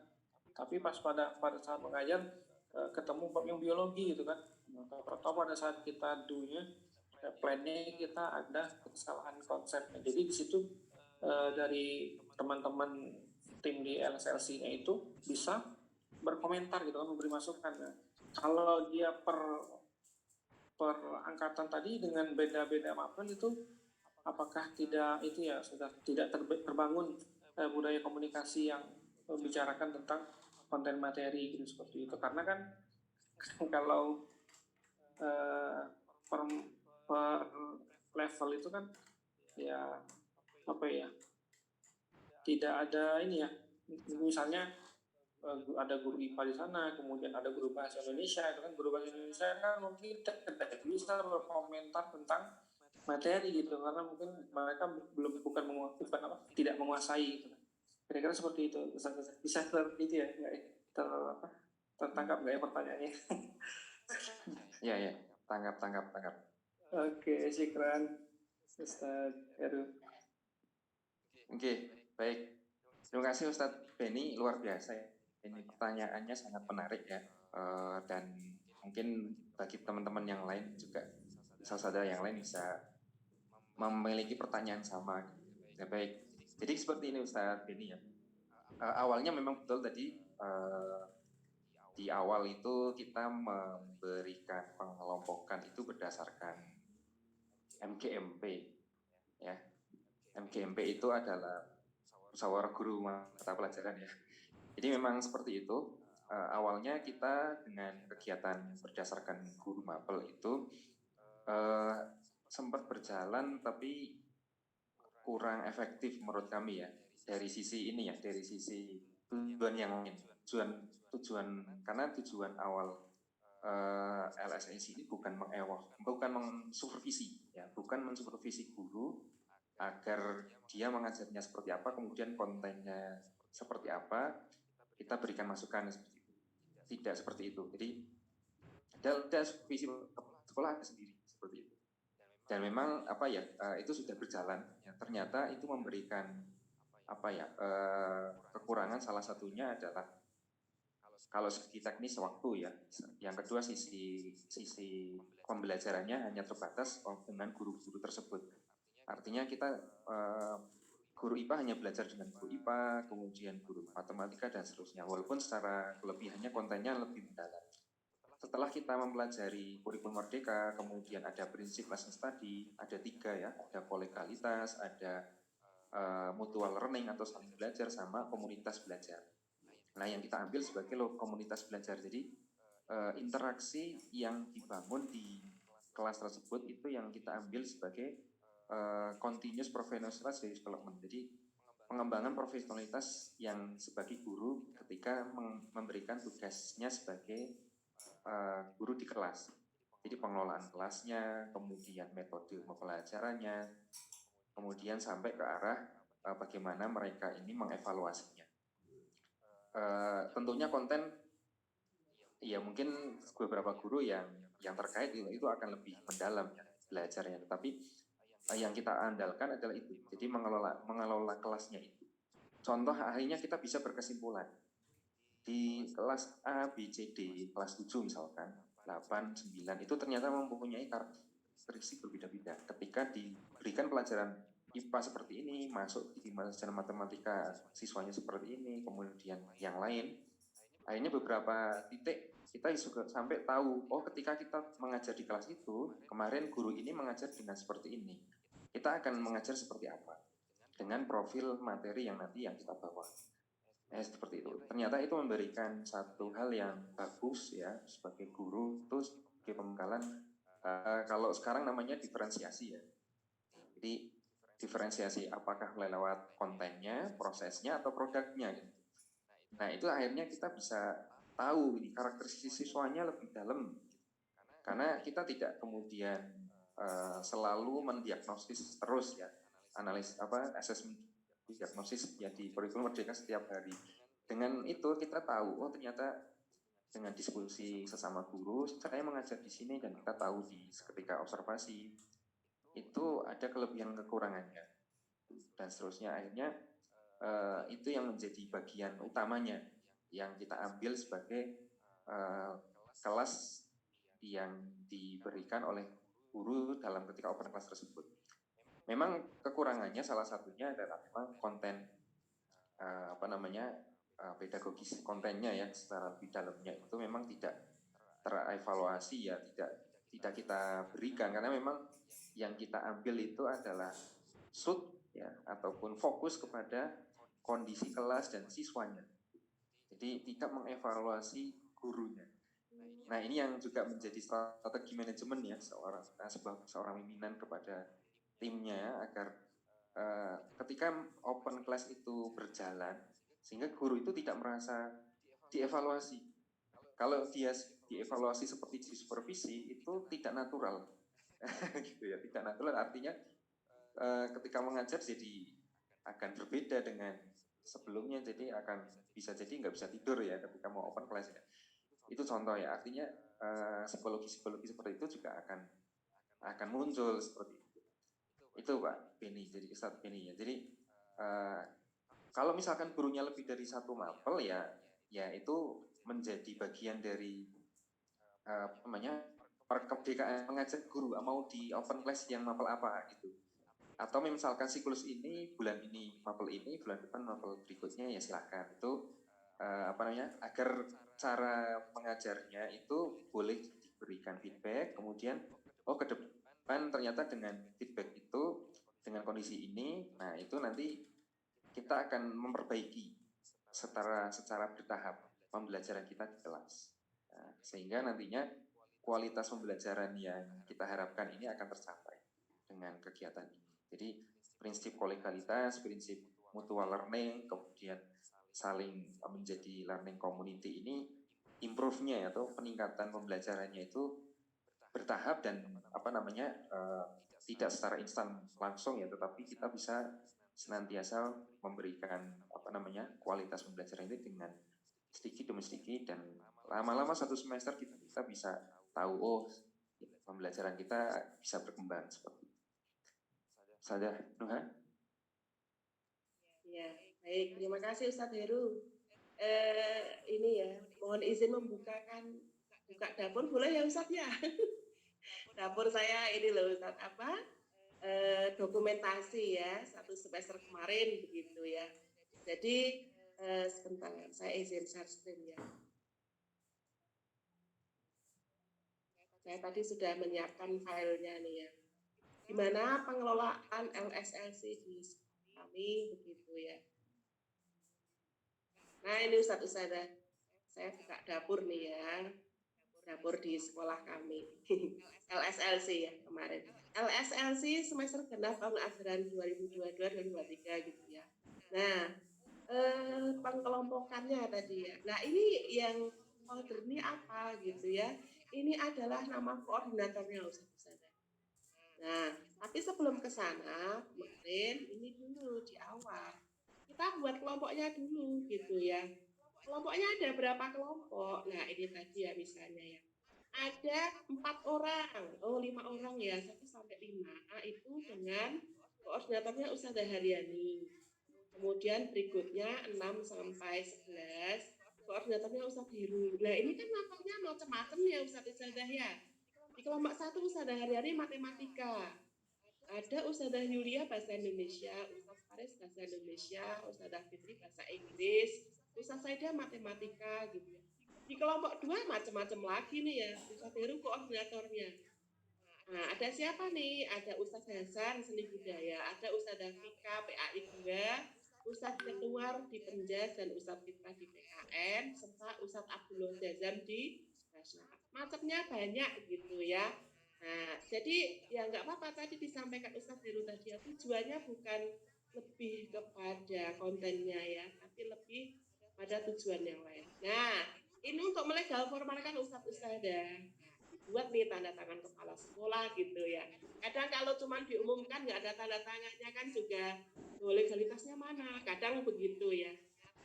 tapi pas pada saat mengajar ketemu yang biologi gitu kan, atau pada saat kita dunya planning kita ada kesalahan konsepnya. Jadi di situ dari teman-teman tim di LSLC-nya itu bisa berkomentar gitu kan, memberi masukan. Nah, kalau dia per angkatan tadi dengan beda-beda mapel itu, apakah tidak itu ya sudah tidak terbangun budaya komunikasi yang membicarakan tentang konten materi gitu, seperti itu. Karena kan kalau per level itu kan ya apa ya, tidak ada ini ya, misalnya ada guru IPA di sana, kemudian ada guru bahasa Indonesia, itu kan guru bahasa Indonesia kan mungkin tidak bisa berkomentar tentang materi gitu, karena mungkin mereka tidak menguasai gitu. Kira-kira seperti itu. Bisa seperti itu ya, tertangkap nggak ya pertanyaannya? Ya, tangkap. Oke, syukran Ustaz Heru. Oke, baik. Terima kasih Ustadz Beni, luar biasa ya. Ini pertanyaannya sangat menarik ya, dan mungkin bagi teman-teman yang lain juga, saudara yang lain bisa memiliki pertanyaan sama. Ya, baik. Jadi seperti ini Ustadz Beni ya. Awalnya memang betul tadi di awal itu kita memberikan pengelompokan itu berdasarkan MGMP ya. MGMP itu adalah musyawarah guru mata pelajaran ya. Jadi memang seperti itu. Awalnya kita dengan kegiatan berdasarkan guru mapel itu sempat berjalan tapi kurang efektif menurut kami ya. Dari sisi ini ya, dari sisi tujuan yang lain. Tujuan karena tujuan awal LSSI ini bukan mensupervisi ya, bukan mensupervisi guru agar dia mengajarnya seperti apa, kemudian kontennya seperti apa, kita berikan masukan seperti itu. Tidak seperti itu. Jadi ada visi sekolah sendiri seperti itu. Dan memang itu sudah berjalan. Ya, ternyata itu memberikan kekurangan, salah satunya adalah kalau segi teknis waktu ya. Yang kedua sisi pembelajarannya hanya terbatas dengan guru-guru tersebut. Artinya kita guru IPA hanya belajar dengan guru IPA, kemudian guru matematika dan seterusnya. Walaupun secara kelebihannya kontennya lebih mendalam. Setelah kita mempelajari kurikulum Merdeka, kemudian ada prinsip lesson study, ada 3 ya, ada kolegialitas, ada mutual learning atau saling belajar, sama komunitas belajar. Nah, yang kita ambil sebagai komunitas belajar. Jadi interaksi yang dibangun di kelas tersebut itu yang kita ambil sebagai continuous professional development. Jadi pengembangan profesionalitas yang sebagai guru ketika memberikan tugasnya sebagai guru di kelas. Jadi pengelolaan kelasnya, kemudian metode pembelajarannya, kemudian sampai ke arah bagaimana mereka ini mengevaluasinya. Tentunya konten, ya mungkin beberapa guru yang terkait itu akan lebih mendalam ya, belajarnya. Tetapi yang kita andalkan adalah itu. Jadi mengelola kelasnya itu. Contoh akhirnya kita bisa berkesimpulan. Di kelas A, B, C, D, kelas 7 misalkan, 8, 9, itu ternyata mempunyai karakteristik berbeda-beda. Ketika diberikan pelajaran IPA seperti ini, masuk di pelajaran matematika siswanya seperti ini, kemudian yang lain, akhirnya beberapa titik kita juga sampai tahu, oh ketika kita mengajar di kelas itu, kemarin guru ini mengajar dengan seperti ini. Kita akan mengajar seperti apa? Dengan profil materi yang nanti yang kita bawa. Seperti itu. Ternyata itu memberikan satu hal yang bagus ya, sebagai guru, itu sebagai pembekalan, kalau sekarang namanya diferensiasi ya. Jadi diferensiasi apakah lewat kontennya, prosesnya, atau produknya gitu. Nah itu akhirnya kita bisa tahu ini karakteristik siswanya lebih dalam. Karena kita tidak kemudian selalu mendiagnosis terus ya, asesmen diagnosis ya di kurikulum Merdeka setiap hari. Dengan itu kita tahu, oh ternyata dengan diskusi sesama guru, saya mengajar di sini dan kita tahu ketika observasi itu ada kelebihan kekurangannya dan seterusnya. Akhirnya itu yang menjadi bagian utamanya yang kita ambil sebagai kelas yang diberikan oleh guru dalam ketika open class tersebut. Memang kekurangannya salah satunya adalah memang konten pedagogis kontennya ya, secara lebih dalamnya itu memang tidak terevaluasi ya, tidak kita berikan, karena memang yang kita ambil itu adalah ya, ataupun fokus kepada kondisi kelas dan siswanya. Jadi tidak mengevaluasi gurunya. Nah, ini yang juga menjadi strategi manajemen ya seorang pimpinan kepada timnya, agar ketika open class itu berjalan sehingga guru itu tidak merasa dievaluasi. Kalau dia dievaluasi seperti di supervisi itu tidak natural. Gitu ya, tidak natural, artinya ketika mengajar jadi akan berbeda dengan sebelumnya, jadi akan bisa jadi nggak bisa tidur ya ketika mau open class ya. Itu contoh ya, artinya psikologi seperti itu juga akan muncul seperti itu. Itu Pak Beni, jadi Ustadz Beni ya. Jadi kalau misalkan gurunya lebih dari satu mapel ya itu menjadi bagian dari kebijakan mengajar guru, mau di open class yang mapel apa gitu. Atau misalkan siklus ini, bulan ini mapel ini, bulan depan mapel berikutnya, ya silahkan. Itu agar cara mengajarnya itu boleh diberikan feedback, kemudian ke depan ternyata dengan feedback itu, dengan kondisi ini, nah itu nanti kita akan memperbaiki secara bertahap pembelajaran kita di kelas. Nah, sehingga nantinya kualitas pembelajaran yang kita harapkan ini akan tercapai dengan kegiatan ini. Jadi prinsip kolegialitas, prinsip mutual learning, kemudian saling menjadi learning community ini improve-nya atau peningkatan pembelajarannya itu bertahap dan tidak secara instan langsung ya, tetapi kita bisa senantiasa memberikan kualitas pembelajaran ini dengan sedikit demi sedikit, dan lama-lama satu semester kita bisa tahu pembelajaran kita bisa berkembang seperti itu. Saja, Nuha. Ya, baik. Terima kasih Ustadz Heru. Ini ya, mohon izin buka dapur, boleh ya Ustadz ya? Dapur saya ini loh Ustadz, dokumentasi ya, satu semester kemarin begitu ya. Jadi sebentar, saya izin share screen ya. Saya tadi sudah menyiapkan filenya nih ya. Gimana pengelolaan LSLC di kami begitu ya. Nah ini Ustadz, saya buka dapur nih ya, dapur di sekolah kami. LSLC ya kemarin. LSLC semester genap tahun ajaran 2022-2023 gitu ya. Nah pengkelompokannya tadi ya. Nah ini yang folder ini apa gitu ya. Ini adalah nama koordinatornya Ustadz. Nah, tapi sebelum ke sana, kemarin ini dulu di awal, kita buat kelompoknya dulu gitu ya. Kelompoknya ada berapa kelompok? Nah, ini tadi ya misalnya ya. Ada 4 orang, 5 orang ya, 1 sampai 5 itu dengan koordinatornya Ustazah Haryani. Kemudian berikutnya 6 sampai 11, koordinatornya Ustadz Heru. Nah, ini kan namanya macam-macam ya Ustazah ya. Di kelompok 1 Ustazah Haryani matematika, ada Ustazah Yulia bahasa Indonesia, Ustaz Faris bahasa Indonesia, Ustazah Fitri bahasa Inggris, Ustaz Saida matematika gitu. Di kelompok 2 macam-macam lagi nih ya, Ustaz Heru koordinatornya. Nah, ada siapa nih? Ada Ustaz Hasan seni budaya, ada Ustazah Fika PAI 2, Ustaz Ketuar di Penjas dan Ustaz Fitra di PKN, serta Ustaz Abdullah Jazam di macamnya banyak gitu ya. Nah, jadi ya nggak apa-apa tadi disampaikan Ustadz Heru tadi ya, tujuannya bukan lebih kepada kontennya ya, tapi lebih pada tujuan yang lain. Nah, ini untuk melegal formalkan Ustadz-Ustadzah. buat nih tanda tangan kepala sekolah gitu ya. Kadang kalau cuma diumumkan nggak ada tanda tangannya kan juga legalitasnya mana, kadang begitu ya.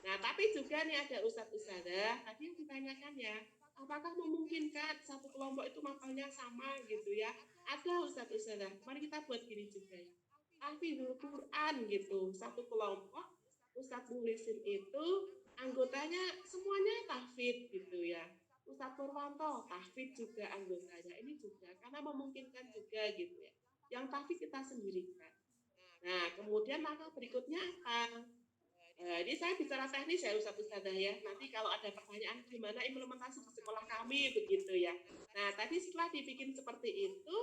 Nah, tapi juga nih ada ustadz-ustadzah tadi yang ditanyakan ya, apakah memungkinkan satu kelompok itu mapelnya sama gitu ya? Ada ustadz-ustadzah, mari kita buat gini juga ya. Tahfidzul Quran gitu, satu kelompok ustadz nulisin itu anggotanya semuanya tahfidz gitu ya. Ustadz Purwanto tahfidz juga anggotanya, ini juga karena memungkinkan juga gitu ya. Yang tahfidz kita sendirikan. Nah, kemudian langkah berikutnya apa? Ini saya bicara teknis ya Ustadz-Ustadzah ya. Nanti kalau ada pertanyaan gimana implementasi di sekolah kami begitu ya. Nah, tadi setelah dibikin seperti itu,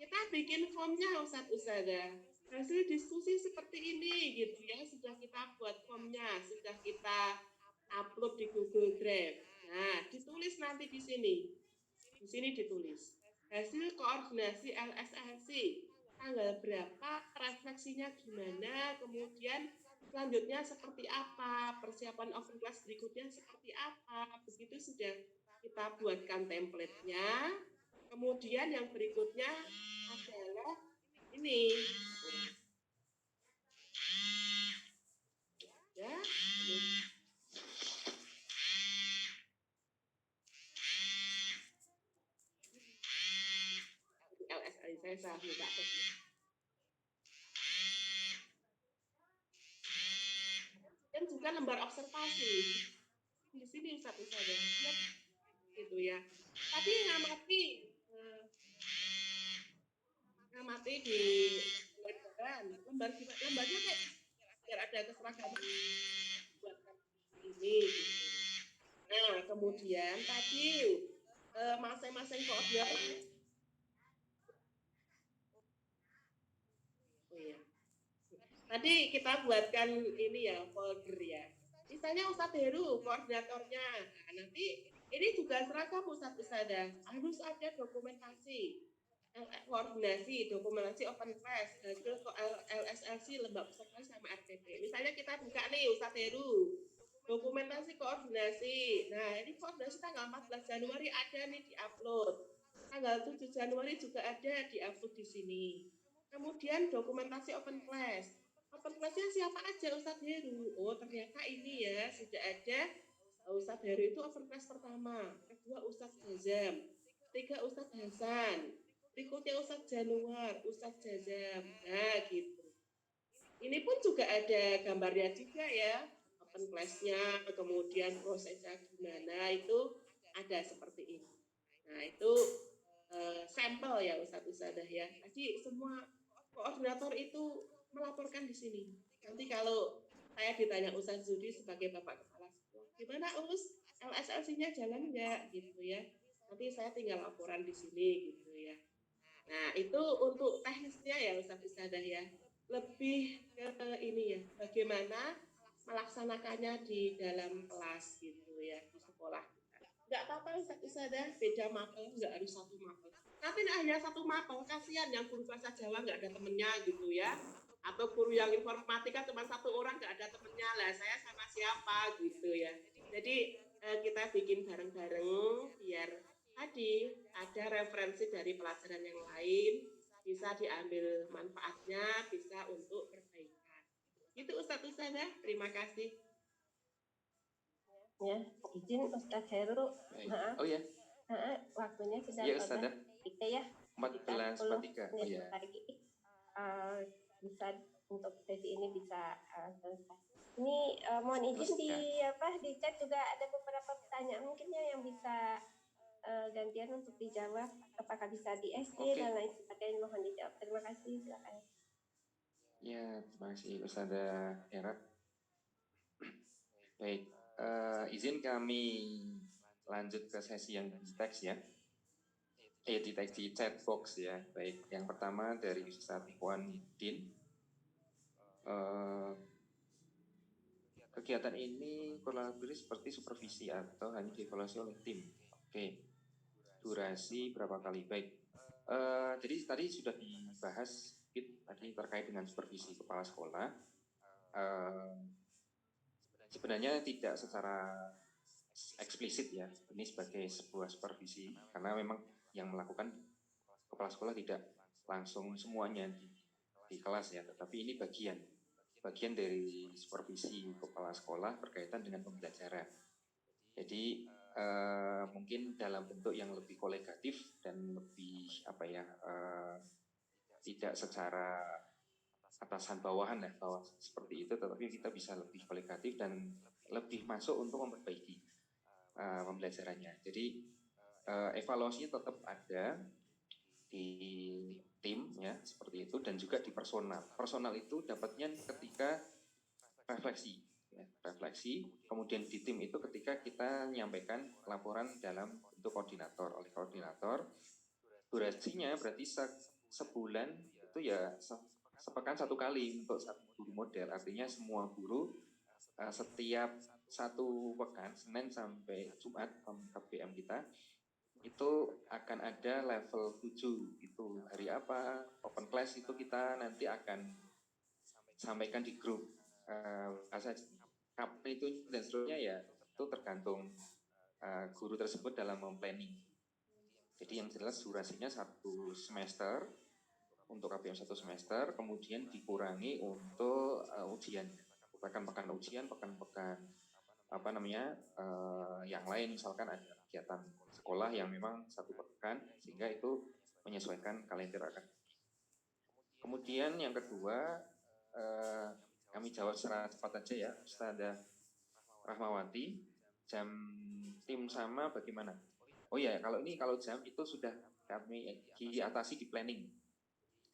kita bikin formnya Ustadz-Ustadzah. Hasil diskusi seperti ini gitu ya, sudah kita buat formnya, sudah kita upload di Google Drive. Nah, ditulis nanti di sini. Di sini ditulis. Hasil koordinasi LSLC. Tanggal berapa, refleksinya gimana, kemudian selanjutnya seperti apa, persiapan open class berikutnya seperti apa, begitu sudah kita buatkan template-nya. Kemudian yang berikutnya adalah ini. Ya, LSI saya salah buka. Dan juga lembar observasi. Di sini Ustadz-Ustadzah lihat gitu ya. Tadi ngamati di lembarnya kayak biar ada keseragaman buatkan ini gitu. Nah, kemudian tadi masing-masing koordinator. Oh iya. Tadi kita buatkan ini ya, folder ya. Misalnya Ustadz Heru koordinatornya. Nah, nanti ini juga seragam Ustadz-Ustadzah. Harus ada dokumentasi. Koordinasi, dokumentasi open class, hasil LSLC, lembaga observasi sama RTP. Misalnya kita buka nih Ustadz Heru, dokumentasi koordinasi. Nah, ini koordinasi tanggal 14 Januari ada nih di-upload. Tanggal 7 Januari juga ada di-upload di sini. Kemudian dokumentasi open class. Open class-nya siapa aja Ustadz Heru? Oh, ternyata ini ya, sudah ada Ustadz Heru itu open class pertama, kedua Ustadz Hazam, ketiga Ustadz Hasan, berikutnya Ustadz Januar, Ustadz Jazam. Nah, gitu. Ini pun juga ada gambarnya juga ya, open class-nya, kemudian prosesnya gimana, itu ada seperti ini. Nah, itu sampel ya Ustadz-Ustadzah ya. Tadi semua koordinator itu melaporkan di sini. Nanti kalau saya ditanya Ustadz Zudi sebagai Bapak Kepala Sekolah, gimana Us? LSLC-nya jalan nggak gitu ya? Nanti saya tinggal laporan di sini gitu ya. Nah, itu untuk teknisnya ya Ustadz-Ustadzah ya. Lebih ke ini ya, bagaimana melaksanakannya di dalam kelas gitu ya, di sekolah kita. Nggak apa-apa Ustadz-Ustadzah, beda mapel, nggak harus satu mapel. Tapi hanya satu mapel, kasihan yang guru bahasa Jawa nggak ada temennya gitu ya. Atau guru yang informatika cuma satu orang nggak ada temennya, lah saya sama siapa gitu ya. Jadi kita bikin bareng-bareng biar tadi ada referensi dari pelajaran yang lain, bisa diambil manfaatnya, bisa untuk perbaikan. Itu Ustadz-Ustadzah, terima kasih. Ya, izin Ustadz Heru. Maaf. Oh ya. Waktunya sudah ya, Ustadzah. Ya. 14.43. Oh ya. Lagi. Bisa untuk sesi ini bisa selesai. Ini mohon izin di chat juga ada beberapa pertanyaan mungkinnya yang bisa gantian untuk dijawab, apakah bisa di SD dan lain sebagainya, mohon dijawab. Terima kasih, silakan. Ya, terima kasih Ustadzah Hera. Baik, izin kami lanjut ke sesi yang di teks ya. Di teks di chat box ya. Baik, yang pertama dari Ustadz Ikhwan Din. Kegiatan ini kurang lebih seperti supervisi atau hanya dievaluasi oleh tim. Oke. Durasi berapa kali? Baik. Jadi tadi sudah dibahas tadi terkait dengan supervisi kepala sekolah. Sebenarnya tidak secara eksplisit ya, ini sebagai sebuah supervisi karena memang yang melakukan kepala sekolah tidak langsung semuanya di kelas ya, tetapi ini bagian dari supervisi kepala sekolah berkaitan dengan pembelajaran. Jadi mungkin dalam bentuk yang lebih kolegatif dan lebih tidak secara atasan bawahan ya, bawah seperti itu, tetapi kita bisa lebih kolegatif dan lebih masuk untuk memperbaiki pembelajarannya. Jadi evaluasinya tetap ada di tim ya seperti itu, dan juga di personal. Personal itu dapatnya ketika refleksi, kemudian di tim itu ketika kita menyampaikan laporan dalam bentuk koordinator oleh koordinator. Durasinya berarti sebulan itu ya sepekan 1 kali untuk satu guru model, artinya semua guru setiap 1 pekan, Senin sampai Jumat, KBM kita itu akan ada level 7, itu hari apa, open class itu kita nanti akan sampaikan di grup. Kapan itu dan seterusnya ya itu tergantung guru tersebut dalam memplanning. Jadi yang jelas durasinya 1 semester untuk KBM 1 semester, kemudian dikurangi untuk ujian, pekan-pekan ujian, pekan-pekan yang lain, misalkan ada kegiatan sekolah yang memang 1 pekan, sehingga itu menyesuaikan kalender akademik. Kemudian yang kedua, kami jawab secara cepat aja ya, Ustazah Rahmawati, jam tim sama bagaimana? Oh ya, kalau jam itu sudah kami diatasi di planning.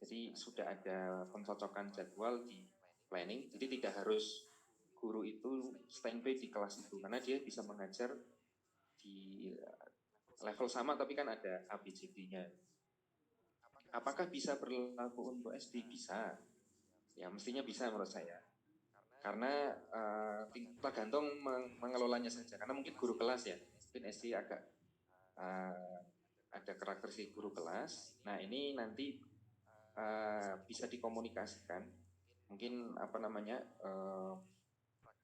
Jadi sudah ada pencocokan jadwal di planning, jadi tidak harus guru itu standby di kelas itu, karena dia bisa mengajar di level sama, tapi kan ada ABCD-nya. Apakah bisa berlaku untuk SD? Bisa. Ya mestinya bisa menurut saya. Karena tergantung mengelolanya saja. Karena mungkin guru kelas ya, mungkin SD agak ada karakteristik guru kelas. Nah ini nanti bisa dikomunikasikan, mungkin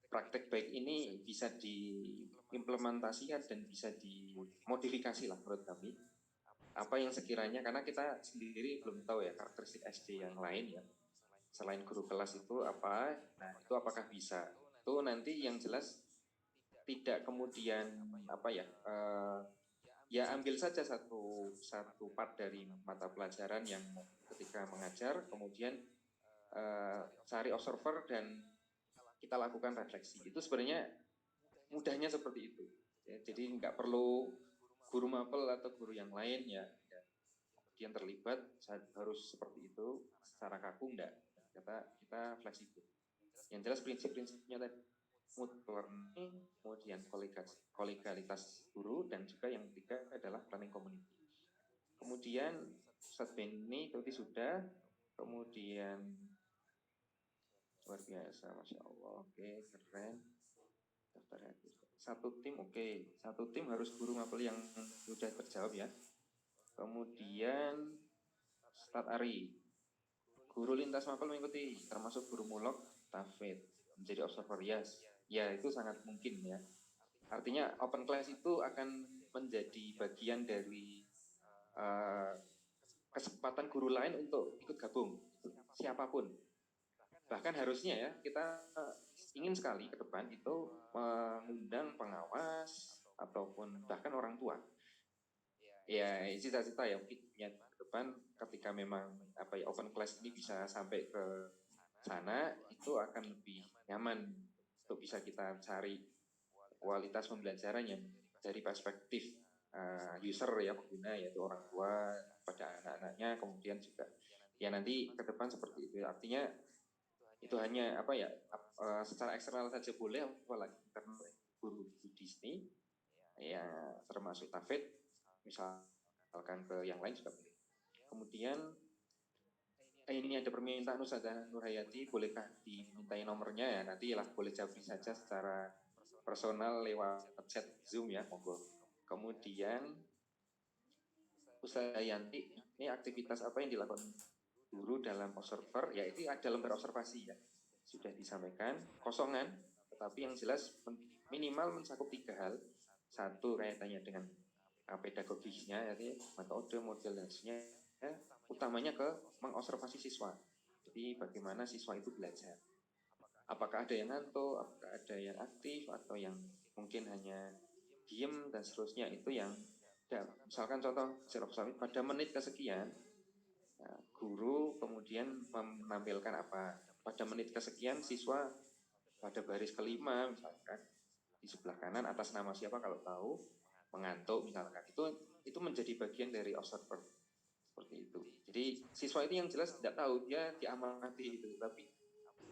praktek baik ini bisa diimplementasikan dan bisa dimodifikasi lah menurut kami, apa yang sekiranya, karena kita sendiri belum tahu ya karakteristik SD yang lain ya, selain guru kelas itu apa, nah itu apakah bisa, itu nanti yang jelas tidak kemudian ya ambil saja satu part dari mata pelajaran yang ketika mengajar, kemudian cari observer dan kita lakukan refleksi. Itu sebenarnya mudahnya seperti itu. Ya, jadi nggak perlu guru mapel atau guru yang lain ya yang terlibat harus seperti itu secara kaku, enggak. Kita fleksibel. Yang jelas prinsip-prinsipnya tadi mood learning, kemudian kolegalitas guru, dan juga yang ketiga adalah planning community. Kemudian Ustadz Benny tadi sudah, kemudian luar biasa, Masya Allah, oke, keren. Daftar hadir. 1 tim, oke. 1 tim harus guru mapel yang sudah terjawab ya. Kemudian Ustadz Ari, guru lintas mapel mengikuti, termasuk guru mulok, tafid, menjadi observer, yes. Ya itu sangat mungkin ya. Artinya open class itu akan menjadi bagian dari kesempatan guru lain untuk ikut gabung, siapapun. Bahkan harusnya ya kita ingin sekali ke depan itu mengundang pengawas ataupun bahkan orang tua. Ya cita-cita ya mungkin ya ke depan ketika memang open class ini bisa sampai ke sana, itu akan lebih nyaman untuk bisa kita cari kualitas pembelajaran yang dari perspektif user ya, pengguna, yaitu orang tua pada anak-anaknya, kemudian juga ya nanti ke depan seperti itu. Artinya itu hanya secara eksternal saja boleh, apalagi karena guru Disney ya termasuk tafid misalkan ke yang lain juga boleh. Kemudian ini ada permintaan Ustazah Nurhayati, bolehkah dimintai nomornya ya, nanti lah boleh jawab saja secara personal lewat chat Zoom ya, monggo. Kemudian Ustazah Yanti, ini aktivitas apa yang dilakukan guru dalam observer, ya itu ada lembar observasi ya, sudah disampaikan, kosongan, tetapi yang jelas minimal mencakup 3 hal. 1 kaitannya dengan pedagogisnya, jadi metode, model dan sebagainya, utamanya ke mengobservasi siswa. Jadi bagaimana siswa itu belajar. Apakah ada yang ngantuk, apakah ada yang aktif, atau yang mungkin hanya diem dan seterusnya, itu yang misalkan contoh pada menit kesekian, guru kemudian menampilkan apa, pada menit kesekian siswa pada baris kelima misalkan di sebelah kanan atas nama siapa kalau tahu, mengantuk misalkan, itu menjadi bagian dari observer seperti itu. Jadi siswa itu yang jelas tidak tahu, dia diamati itu, tapi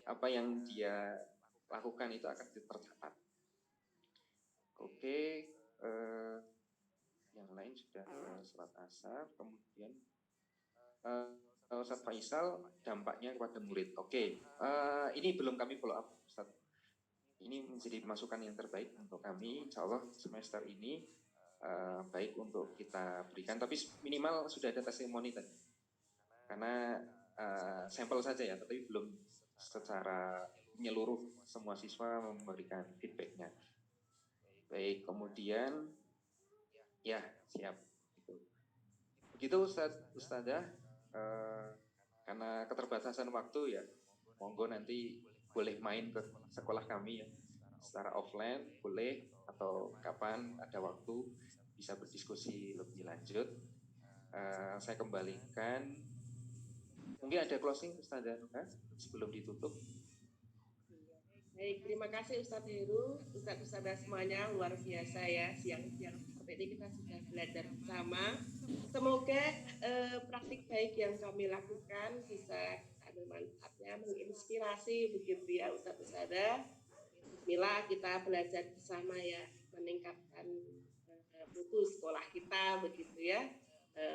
apa yang dia lakukan itu akan tercatat. Oke, yang lain sudah sholat asar, kemudian Ustadz Faisal, dampaknya kepada murid. Oke, ini belum kami follow up, Ustadz. Ini menjadi masukan yang terbaik untuk kami, insya Allah semester ini baik untuk kita berikan, tapi minimal sudah ada testimoni tadi. Karena sampel saja ya, tapi belum secara menyeluruh semua siswa memberikan feedbacknya. Baik, kemudian ya siap. Begitu Ustadzah, karena keterbatasan waktu ya, monggo nanti boleh main ke sekolah kami ya, secara offline boleh, atau kapan ada waktu bisa berdiskusi lebih lanjut. Saya kembalikan, mungkin ada closing Ustadzah sebelum ditutup. Baik, terima kasih Ustadz Heru, Ustadz-Ustadzah semuanya, luar biasa ya, siang-siang seperti ini kita sudah belajar bersama. Semoga praktik baik yang kami lakukan bisa ada manfaatnya, menginspirasi begitu ya Ustadz-Ustadzah. Bismillah kita belajar bersama ya, meningkatkan mutu sekolah kita begitu ya,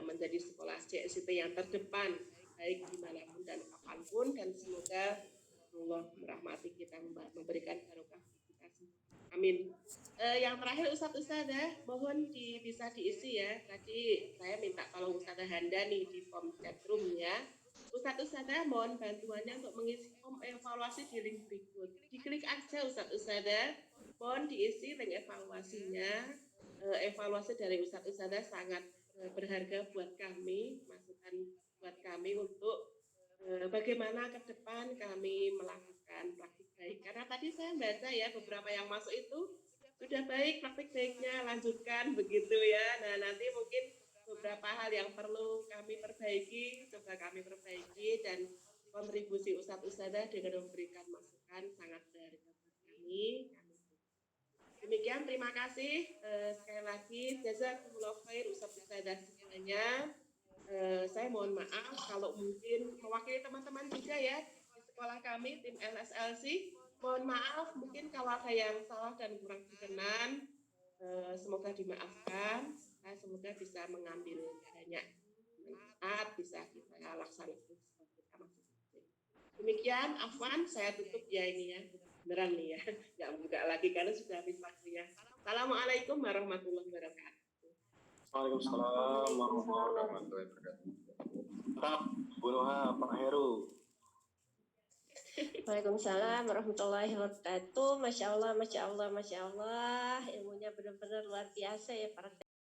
menjadi sekolah CSIT yang terdepan baik dimanapun dan kapanpun, dan semoga Allah merahmati kita, memberikan barokah kita semua. Amin. Yang terakhir Ustadz-Ustadzah, mohon bisa diisi ya. Tadi saya minta tolong Ustadzah Handa nih di form chatroom ya. Ustadz-Ustadzah mohon bantuannya untuk mengisi form evaluasi di link berikut. Diklik aja Ustadz-Ustadzah, mohon diisi link evaluasinya. Evaluasi dari Ustadz-Ustadzah sangat berharga buat kami, masukan buat kami untuk bagaimana ke depan kami melakukan praktik baik. Karena tadi saya baca ya, beberapa yang masuk itu sudah baik praktik baiknya, lanjutkan begitu ya. Nah nanti mungkin beberapa hal yang perlu kami perbaiki, coba kami perbaiki, dan kontribusi Ustadz-Ustadzah dengan memberikan masukan sangat berharga buat kami. Demikian, terima kasih sekali lagi. Jazakumullah khair Ustadz-Ustadzah semuanya. Saya mohon maaf kalau mungkin mewakili teman-teman juga ya di sekolah kami, tim LSLC. Mohon maaf mungkin kalau ada yang salah dan kurang berkenan, semoga dimaafkan. Saya semoga bisa mengambil banyak manfaat, bisa kita laksanakan kita masing-masing. Demikian, Afwan, saya tutup ya ini ya, beneran nih ya, nggak buka lagi karena sudah habis waktunya. Assalamualaikum warahmatullahi wabarakatuh. Waalaikumsalam warahmatullahi wabarakatuh. Pak Bu Noha, Pak Heru. Waalaikumsalam warahmatullahi wabarakatuh. Masya Allah, Masya Allah, Masya Allah. Ilmunya benar-benar luar biasa ya para